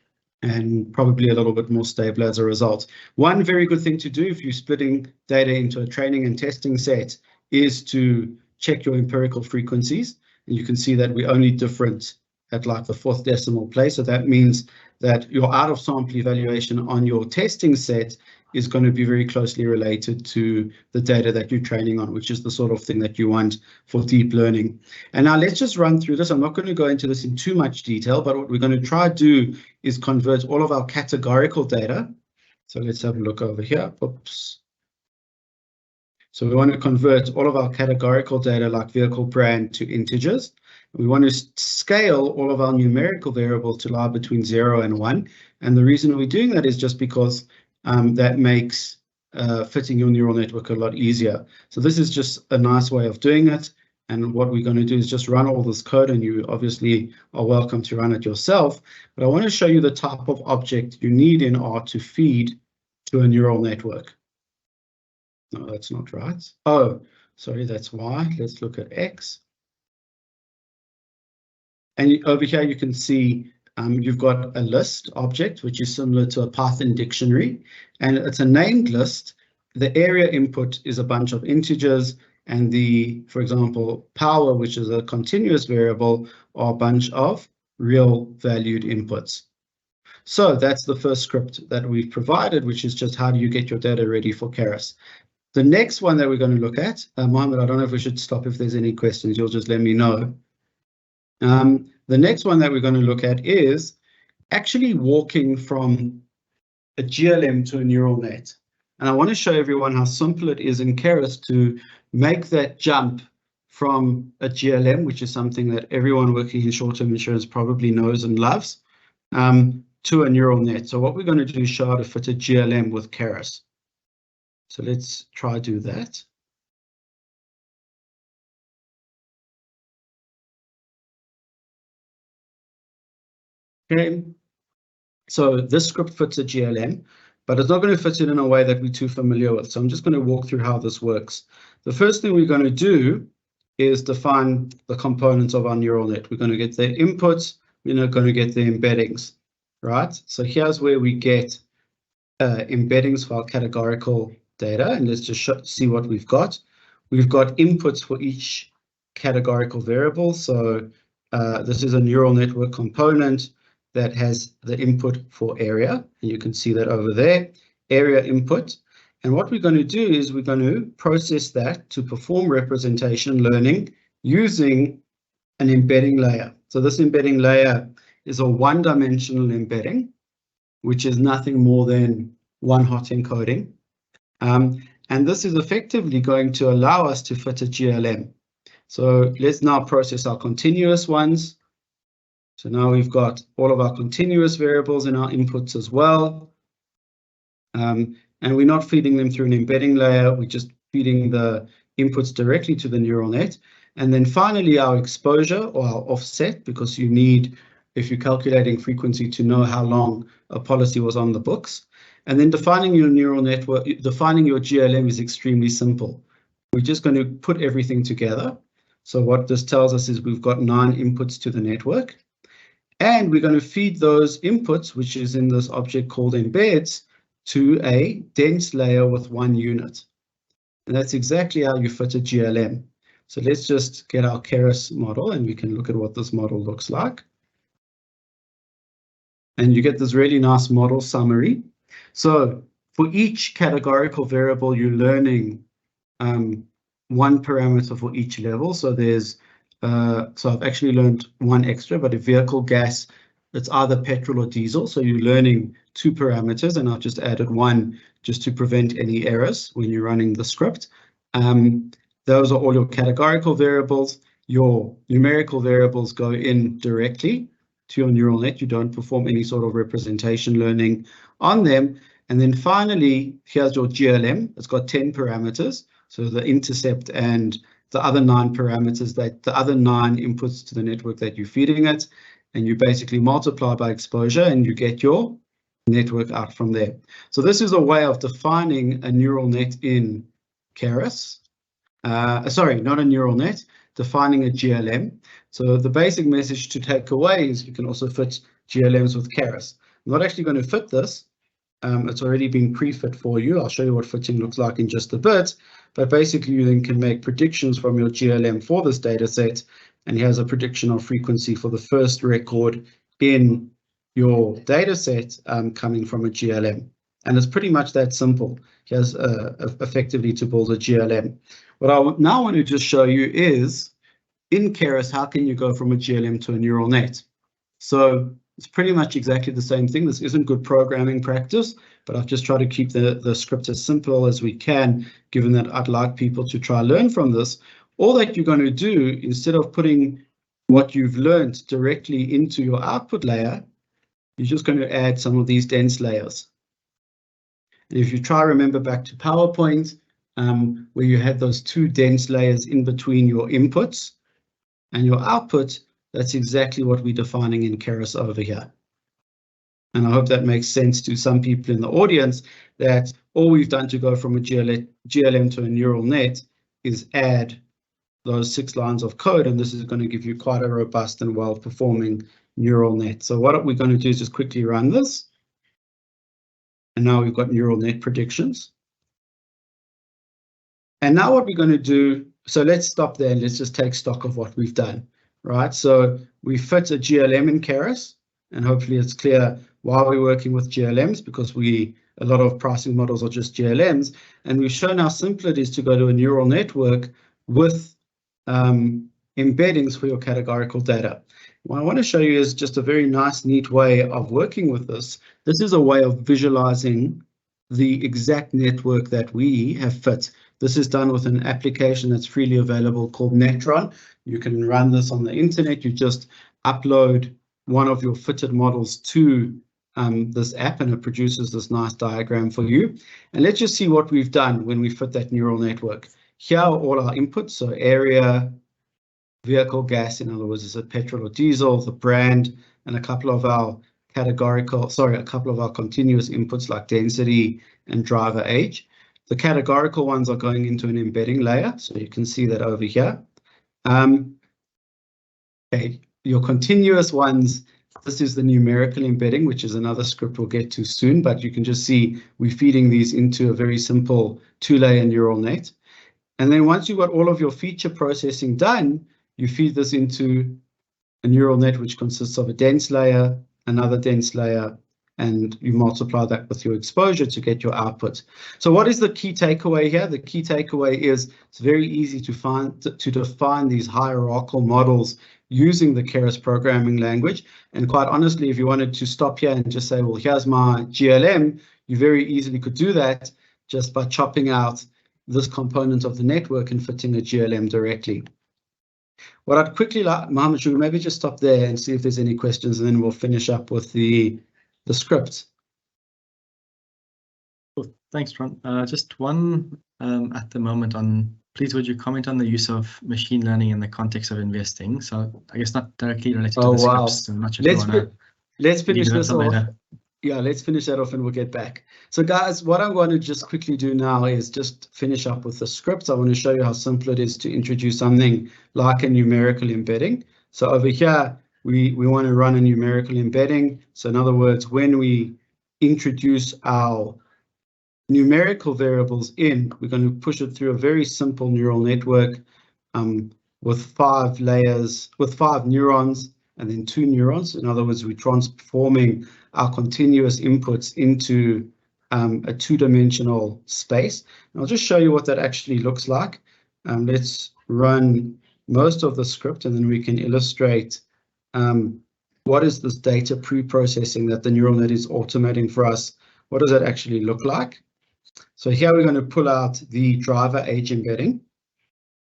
probably a little bit more stable as a result. One very good thing to do if you're splitting data into a training and testing set is to check your empirical frequencies. And you can see that we're only different at like the 4th decimal place. So that means that your out of sample evaluation on your testing set is going to be very closely related to the data that you're training on, which is the sort of thing that you want for deep learning. And now let's just run through this. I'm not going to go into this in too much detail, but what we're going to try to do is convert all of our categorical data. So let's have a look over here. Oops. So we want to convert all of our categorical data like vehicle brand to integers. We want to scale all of our numerical variables to lie between 0 and 1. And the reason we're doing that is just because that makes fitting your neural network a lot easier. So this is just a nice way of doing it. And what we're going to do is just run all this code, and you obviously are welcome to run it yourself. But I want to show you the type of object you need in R to feed to a neural network. No, that's not right. Oh, sorry, that's Y. Let's look at X. And over here, you can see you've got a list object, which is similar to a Python dictionary, and it's a named list. The area input is a bunch of integers, and the, for example, power, which is a continuous variable, are a bunch of real valued inputs. So that's the first script that we've provided, which is just how do you get your data ready for Keras. The next one that we're going to look at, Mohammed, I don't know if we should stop if there's any questions, you'll just let me know. The next one that we're going to look at is actually walking from a GLM to a neural net. And I want to show everyone how simple it is in Keras to make that jump from a GLM, which is something that everyone working in short-term insurance probably knows and loves, to a neural net. So what we're going to do is show how to fit a GLM with Keras. So let's try do that. Okay, so this script fits a GLM, but it's not going to fit it in a way that we're too familiar with. So I'm just going to walk through how this works. The first thing we're going to do is define the components of our neural net. We're going to get their inputs, we're going to get their embeddings, right? So here's where we get embeddings for our categorical data, and let's just see what we've got. We've got inputs for each categorical variable. So this is a neural network component that has the input for area, and you can see that over there, area input. And what we're going to do is we're going to process that to perform representation learning using an embedding layer. So this embedding layer is a one-dimensional embedding, which is nothing more than one hot encoding. And this is effectively going to allow us to fit a GLM. So let's now process our continuous ones. So now we've got all of our continuous variables in our inputs as well. And we're not feeding them through an embedding layer. We're just feeding the inputs directly to the neural net. And then finally, our exposure or our offset, because you need, if you're calculating frequency, to know how long a policy was on the books. And then defining your neural network, defining your GLM is extremely simple. We're just going to put everything together. So what this tells us is we've got 9 inputs to the network. And we're going to feed those inputs, which is in this object called embeds, to a dense layer with 1 unit. And that's exactly how you fit a GLM. So let's just get our Keras model, and we can look at what this model looks like. And you get this really nice model summary. So for each categorical variable, you're learning 1 parameter for each level. So there's so I've actually learned 1 extra, but a vehicle gas, it's either petrol or diesel. So you're learning 2 parameters, and I've just added 1 just to prevent any errors when you're running the script. Those are all your categorical variables. Your numerical variables go in directly to your neural net. You don't perform any sort of representation learning on them. And then finally, here's your GLM. It's got 10 parameters. So the intercept and the other 9 parameters, that the other 9 inputs to the network that you're feeding it, and you basically multiply by exposure and you get your network out from there. So this is a way of defining a neural net in Keras. Sorry, not a neural net, defining a GLM. So the basic message to take away is you can also fit GLMs with Keras. I'm not actually going to fit this. It's already been pre-fit for you. I'll show you what fitting looks like in just a bit. But basically, you then can make predictions from your GLM for this data set. And here's a prediction of frequency for the first record in your data set coming from a GLM. And it's pretty much that simple. Here's effectively to build a GLM. What I now want to just show you is, in Keras, how can you go from a GLM to a neural net? So it's pretty much exactly the same thing. This isn't good programming practice, but I've just tried to keep the script as simple as we can, given that I'd like people to try learn from this. All that you're going to do, instead of putting what you've learned directly into your output layer, you're just going to add some of these dense layers. And if you try to remember back to PowerPoint, where you had those two dense layers in between your inputs and your output, that's exactly what we're defining in Keras over here. And I hope that makes sense to some people in the audience, that all we've done to go from a GLM to a neural net is add those 6 lines of code, and this is going to give you quite a robust and well-performing neural net. So what we're going to do is just quickly run this. And now we've got neural net predictions. And now what we're going to do, so let's stop there and let's just take stock of what we've done, right? So we fit a GLM in Keras, and hopefully it's clear why we're working with GLMs, because a lot of pricing models are just GLMs, and we've shown how simple it is to go to a neural network with embeddings for your categorical data. What I want to show you is just a very nice, neat way of working with this. This is a way of visualizing the exact network that we have fit. This is done with an application that's freely available called Netron. You can run this on the internet. You just upload one of your fitted models to this app, and it produces this nice diagram for you. And let's just see what we've done when we fit that neural network. Here are all our inputs, so area, vehicle, gas, in other words, is it petrol or diesel, the brand, and a couple of our continuous inputs like density and driver age. The categorical ones are going into an embedding layer, so you can see that over here. Okay, your continuous ones, this is the numerical embedding, which is another script we'll get to soon, but you can just see we're feeding these into a very simple 2-layer neural net. And then once you've got all of your feature processing done, you feed this into a neural net, which consists of a dense layer, another dense layer, and you multiply that with your exposure to get your output. So what is the key takeaway here? The key takeaway is it's very easy to define these hierarchical models using the Keras programming language. And quite honestly, if you wanted to stop here and just say, well, here's my GLM, you very easily could do that just by chopping out this component of the network and fitting a GLM directly. What I'd quickly like, Mohammed, should we maybe just stop there and see if there's any questions, and then we'll finish up with the script. Well, thanks, Ron. Just one at the moment on, please would you comment on the use of machine learning in the context of investing? So I guess not directly related to the scripts. I'm not sure let's finish this off. Yeah, let's finish that off and we'll get back. So guys, what I'm going to just quickly do now is just finish up with the script. I want to show you how simple it is to introduce something like a numerical embedding. So over here, we want to run a numerical embedding. So in other words, when we introduce our numerical variables in, we're going to push it through a very simple neural network with 5 layers, with 5 neurons and then 2 neurons. In other words, we're transforming our continuous inputs into a 2-dimensional space. And I'll just show you what that actually looks like. Let's run most of the script, and then we can illustrate what is this data pre-processing that the neural net is automating for us. What does that actually look like? So here we're going to pull out the driver age embedding.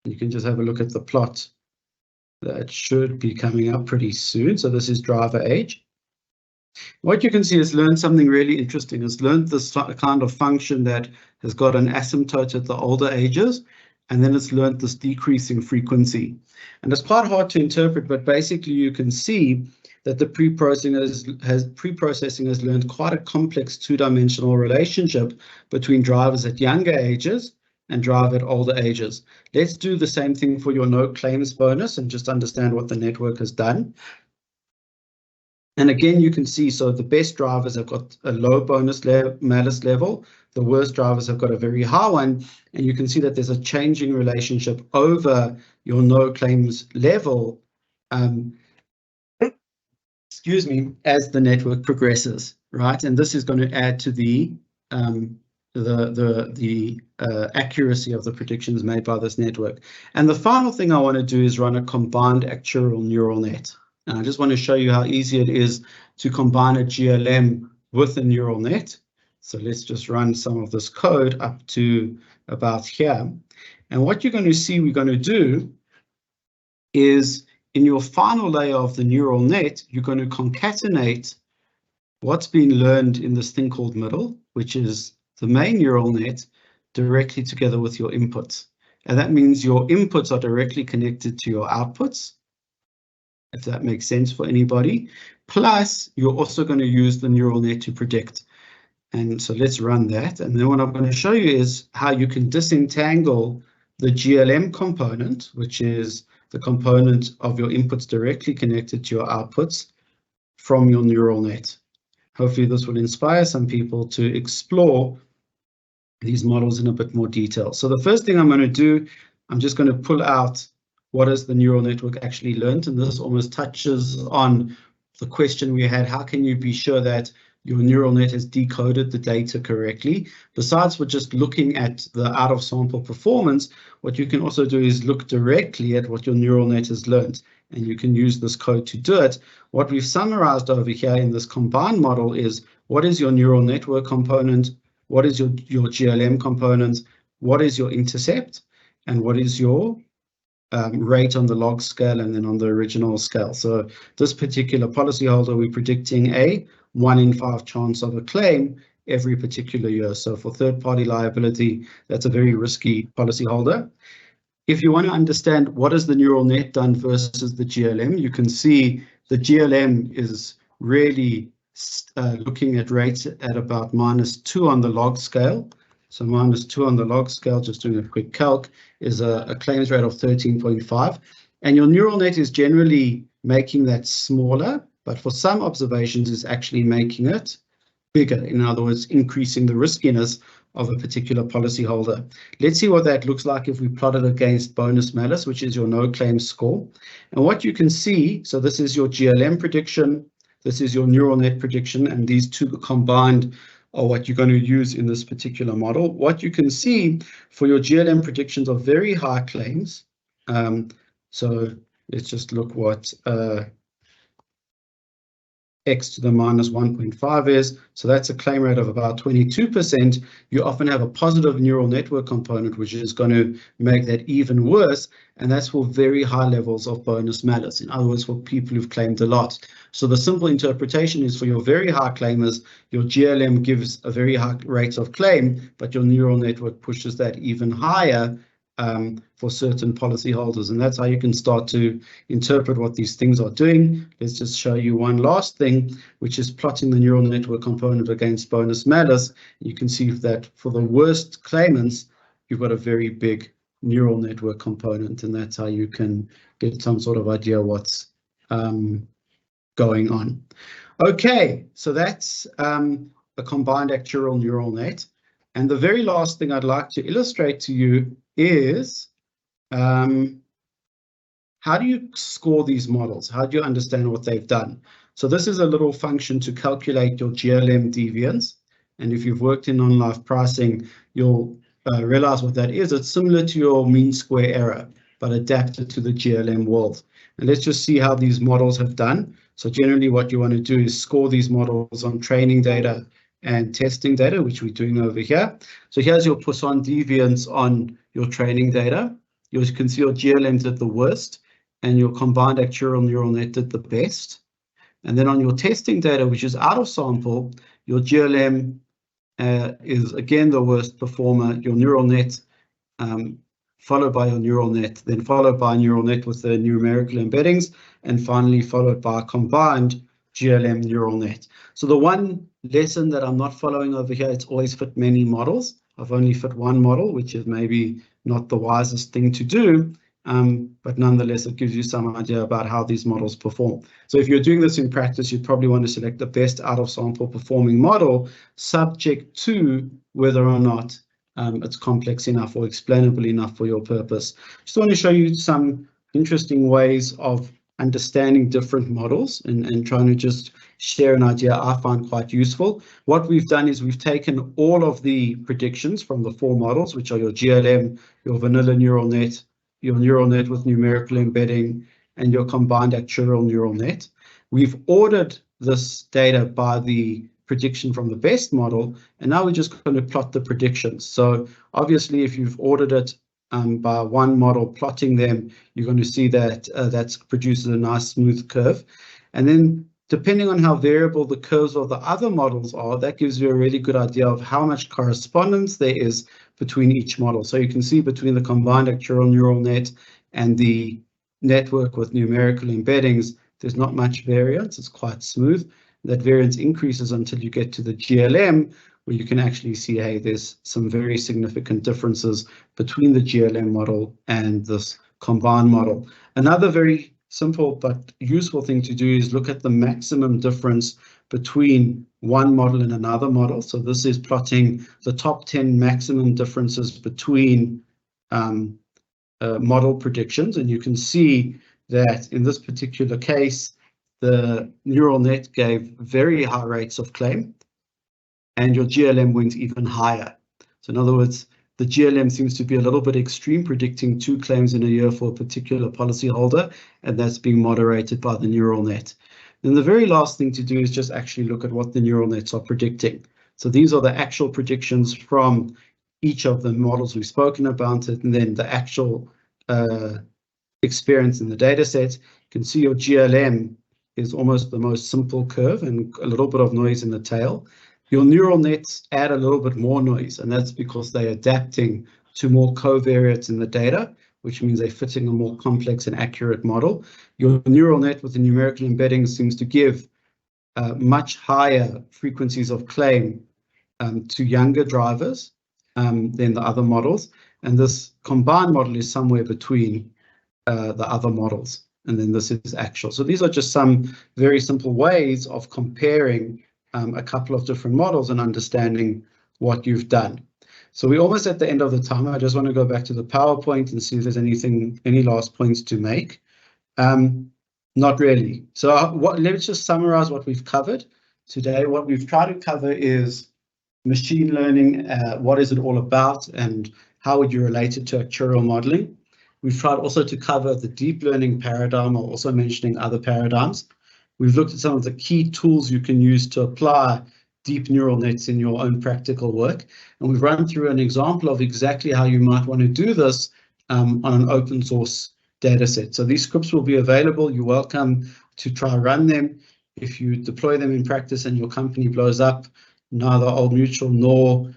You can just have a look at the plot. That should be coming up pretty soon. So this is driver age. What you can see is learned something really interesting. It's learned this kind of function that has got an asymptote at the older ages, and then it's learned this decreasing frequency. And it's quite hard to interpret, but basically you can see that the pre-processing has learned quite a complex 2-dimensional relationship between drivers at younger ages and drive at older ages. Let's do the same thing for your no claims bonus and just understand what the network has done. And again, you can see, so the best drivers have got a low bonus malus level. The worst drivers have got a very high one. And you can see that there's a changing relationship over your no claims level, excuse me, as the network progresses, right? And this is going to add to the accuracy of the predictions made by this network. And the final thing I want to do is run a combined actuarial neural net. And I just want to show you how easy it is to combine a GLM with a neural net. So let's just run some of this code up to about here. And what you're going to see we're going to do is in your final layer of the neural net, you're going to concatenate what's been learned in this thing called middle, which is the main neural net, directly together with your inputs. And that means your inputs are directly connected to your outputs, if that makes sense for anybody. Plus, you're also going to use the neural net to predict. And so let's run that. And then what I'm going to show you is how you can disentangle the GLM component, which is the component of your inputs directly connected to your outputs, from your neural net. Hopefully this will inspire some people to explore these models in a bit more detail. So the first thing I'm going to do, I'm just going to pull out what has the neural network actually learned. And this almost touches on the question we had, how can you be sure that your neural net has decoded the data correctly? Besides for just looking at the out of sample performance, what you can also do is look directly at what your neural net has learned. And you can use this code to do it. What we've summarized over here in this combined model is what is your neural network component, what is your GLM component, what is your intercept, and what is your rate on the log scale and then on the original scale. So this particular policyholder, we're predicting a 1 in 5 chance of a claim every particular year. So for third-party liability, that's a very risky policyholder. If you want to understand what has the neural net done versus the GLM, you can see the GLM is really looking at rates at about -2 on the log scale. So -2 on the log scale, just doing a quick calc, is a claims rate of 13.5. And your neural net is generally making that smaller, but for some observations, it's actually making it bigger. In other words, increasing the riskiness of a particular policyholder. Let's see what that looks like if we plot it against bonus malus, which is your no claim score. And what you can see, so this is your GLM prediction, this is your neural net prediction, and these two combined are what you're going to use in this particular model. What you can see for your GLM predictions are very high claims. So let's just look what x to the -1.5 is. So that's a claim rate of about 22%. You often have a positive neural network component, which is going to make that even worse. And that's for very high levels of bonus malus. In other words, for people who've claimed a lot. So the simple interpretation is for your very high claimers, your GLM gives a very high rate of claim, but your neural network pushes that even higher for certain policyholders. And that's how you can start to interpret what these things are doing. Let's just show you one last thing, which is plotting the neural network component against bonus malus. You can see that for the worst claimants, you've got a very big neural network component, and that's how you can get some sort of idea what's going on. Okay, so that's a combined actuarial neural net. And the very last thing I'd like to illustrate to you is how do you score these models? How do you understand what they've done? So this is a little function to calculate your GLM deviance. And if you've worked in non-life pricing, you'll realize what that is. It's similar to your mean square error, but adapted to the GLM world. And let's just see how these models have done. So generally what you want to do is score these models on training data and testing data, which we're doing over here. So here's your Poisson deviance on your training data. You can see your GLM did the worst and your combined actuarial neural net did the best. And then on your testing data, which is out of sample, your GLM is again the worst performer, your neural net followed by your neural net, then followed by a neural net with the numerical embeddings, and finally followed by a combined GLM neural net. So the one lesson that I'm not following over here, it's always fit many models. I've only fit one model, which is maybe not the wisest thing to do, but nonetheless, it gives you some idea about how these models perform. So if you're doing this in practice, you'd probably want to select the best out of sample performing model, subject to whether or not it's complex enough or explainable enough for your purpose. Just want to show you some interesting ways of understanding different models and trying to just share an idea I find quite useful. What we've done is we've taken all of the predictions from the 4 models, which are your GLM, your vanilla neural net, your neural net with numerical embedding, and your combined actuarial neural net. We've ordered this data by the prediction from the best model, and now we're just going to plot the predictions. So obviously, if you've ordered it by one model, plotting them, you're going to see that that produces a nice smooth curve. And then depending on how variable the curves of the other models are, that gives you a really good idea of how much correspondence there is between each model. So you can see between the combined actuarial neural net and the network with numerical embeddings, there's not much variance. It's quite smooth. That variance increases until you get to the GLM, where you can actually see, hey, there's some very significant differences between the GLM model and this combined model. Another very simple but useful thing to do is look at the maximum difference between one model and another model. So this is plotting the top 10 maximum differences between model predictions. And you can see that in this particular case, the neural net gave very high rates of claim, and your GLM went even higher. So in other words, the GLM seems to be a little bit extreme, predicting 2 claims in a year for a particular policyholder, and that's being moderated by the neural net. Then the very last thing to do is just actually look at what the neural nets are predicting. So these are the actual predictions from each of the models we've spoken about, and then the actual experience in the data set. You can see your GLM is almost the most simple curve and a little bit of noise in the tail. Your neural nets add a little bit more noise, and that's because they're adapting to more covariates in the data, which means they're fitting a more complex and accurate model. Your neural net with the numerical embeddings seems to give much higher frequencies of claim to younger drivers than the other models. And this combined model is somewhere between the other models. And then this is actual. So these are just some very simple ways of comparing a couple of different models and understanding what you've done. So we're almost at the end of the time. I just want to go back to the PowerPoint and see if there's any last points to make. Not really. So let's just summarize what we've covered today. What we've tried to cover is machine learning, what is it all about, and how would you relate it to actuarial modeling. We've tried also to cover the deep learning paradigm, while also mentioning other paradigms. We've looked at some of the key tools you can use to apply deep neural nets in your own practical work. And we've run through an example of exactly how you might want to do this on an open source data set. So these scripts will be available. You're welcome to try run them. If you deploy them in practice and your company blows up, neither Old Mutual nor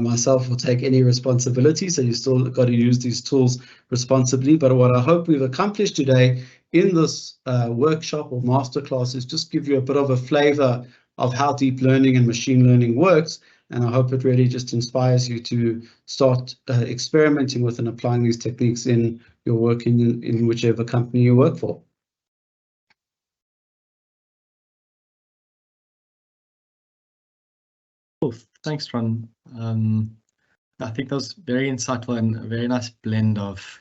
myself will take any responsibility. So you still got to use these tools responsibly. But what I hope we've accomplished today in this workshop or masterclass is just give you a bit of a flavor of how deep learning and machine learning works. And I hope it really just inspires you to start experimenting with and applying these techniques in your work in whichever company you work for. Cool. Thanks, Ron. I think that was very insightful and a very nice blend of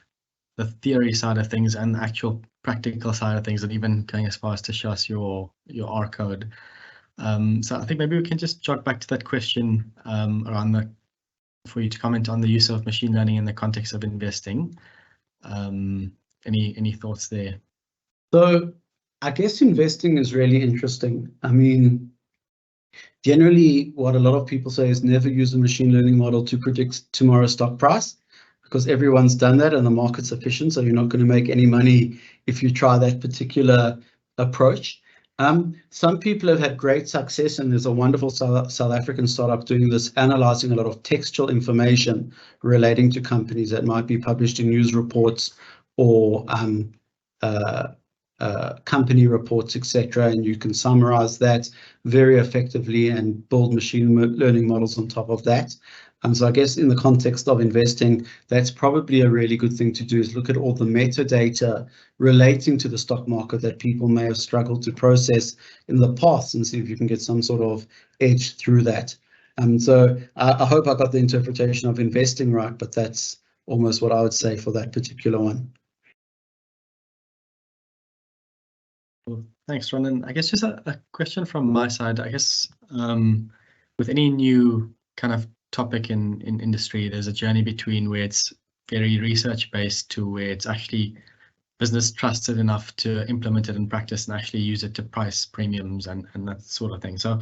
the theory side of things and the actual practical side of things, and even going as far as to show us your R code. So I think maybe we can just jog back to that question around for you to comment on the use of machine learning in the context of investing. Any thoughts there? So I guess investing is really interesting. I mean, generally, what a lot of people say is never use a machine learning model to predict tomorrow's stock price, because everyone's done that and the market's efficient, so you're not going to make any money if you try that particular approach. Some people have had great success, and there's a wonderful South African startup doing this, analyzing a lot of textual information relating to companies that might be published in news reports or company reports, etc. And you can summarize that very effectively and build machine learning models on top of that. So I guess in the context of investing, that's probably a really good thing to do, is look at all the metadata relating to the stock market that people may have struggled to process in the past and see if you can get some sort of edge through that. So I hope I got the interpretation of investing right, but that's almost what I would say for that particular one. Well, thanks, Ron. And I guess just a question from my side. I guess with any new kind of topic in industry, there's a journey between where it's very research based to where it's actually business trusted enough to implement it in practice and actually use it to price premiums and that sort of thing. So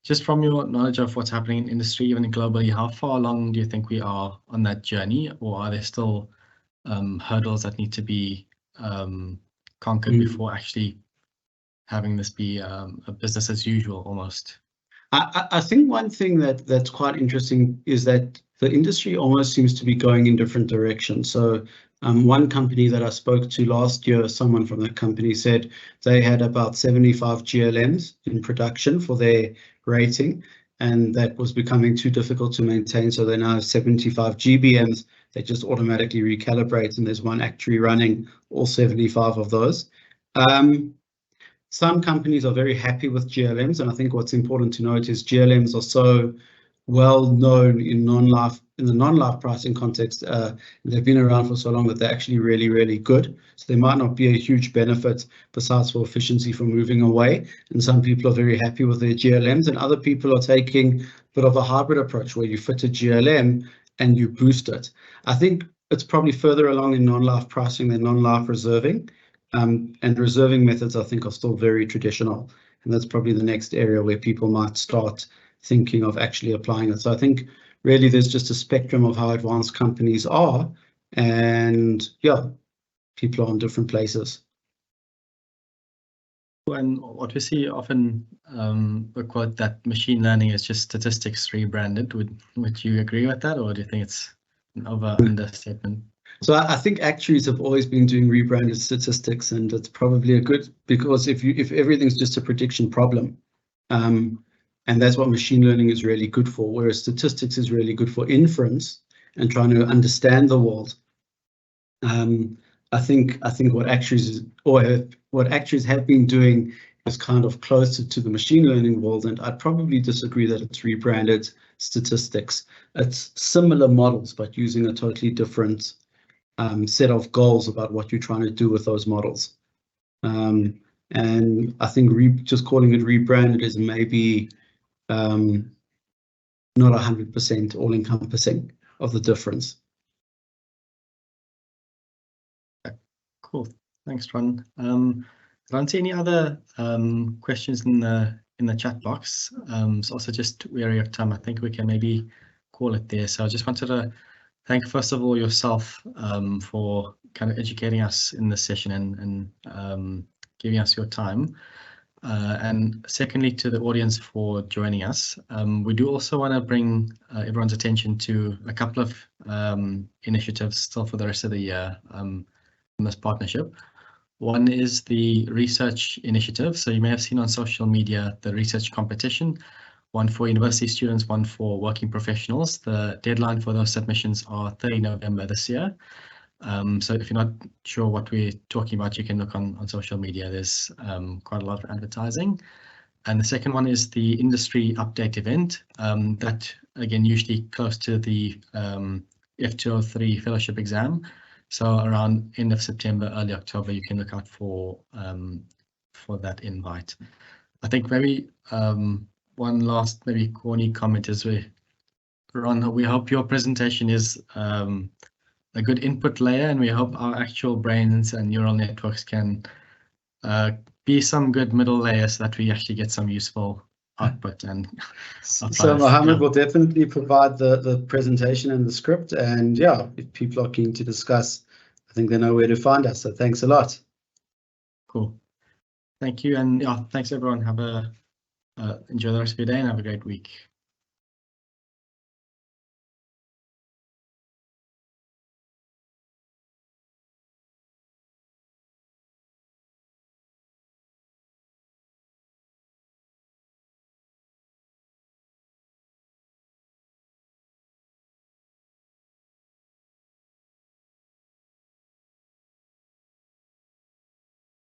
just from your knowledge of what's happening in industry, even globally, how far along do you think we are on that journey, or are there still hurdles that need to be conquered before actually having this be a business as usual almost? I think one thing that's quite interesting is that the industry almost seems to be going in different directions. So one company that I spoke to last year, someone from that company said they had about 75 GLMs in production for their rating, and that was becoming too difficult to maintain. So they now have 75 GBMs. They just automatically recalibrate, and there's one actuary running all 75 of those. Some companies are very happy with GLMs, and I think what's important to note is GLMs are so well known in the non-life pricing context. They've been around for so long that they're actually really, really good. So there might not be a huge benefit besides for efficiency from moving away. And some people are very happy with their GLMs, and other people are taking a bit of a hybrid approach where you fit a GLM and you boost it. I think it's probably further along in non-life pricing than non-life reserving. And reserving methods, I think, are still very traditional. And that's probably the next area where people might start thinking of actually applying it. So I think really there's just a spectrum of how advanced companies are. And yeah, people are in different places. And what we see often, the quote that machine learning is just statistics rebranded. Would you agree with that, or do you think it's an understatement? So I think actuaries have always been doing rebranded statistics, and it's probably a good, because if everything's just a prediction problem, and that's what machine learning is really good for, whereas statistics is really good for inference and trying to understand the world. I think what actuaries have been doing is kind of closer to the machine learning world, and I'd probably disagree that it's rebranded statistics. It's similar models, but using a totally different set of goals about what you're trying to do with those models. And I think just calling it rebranded is maybe not 100% all-encompassing of the difference. Cool, thanks, Ron. I don't see any other questions in the chat box. So also just wary of time, I think we can maybe call it there. So I just wanted to thank, first of all, yourself for kind of educating us in this session and giving us your time. And secondly, to the audience for joining us. We do also want to bring everyone's attention to a couple of initiatives still for the rest of the year in this partnership. One is the research initiative. So you may have seen on social media the research competition, one for university students, one for working professionals. The deadline for those submissions are 30 November this year. So if you're not sure what we're talking about, you can look on social media. There's quite a lot of advertising. And the second one is the industry update event that, again, usually close to the F203 fellowship exam. So around end of September, early October, you can look out for that invite. I think maybe one last maybe corny comment is Ron, we hope your presentation is a good input layer, and we hope our actual brains and neural networks can be some good middle layers so that we actually get some useful output. And so Mohammed will definitely provide the presentation and the script, and yeah, if people are keen to discuss, I think they know where to find us. So thanks a lot. Cool, thank you, and yeah, thanks everyone. Have a enjoy the rest of your day and have a great week.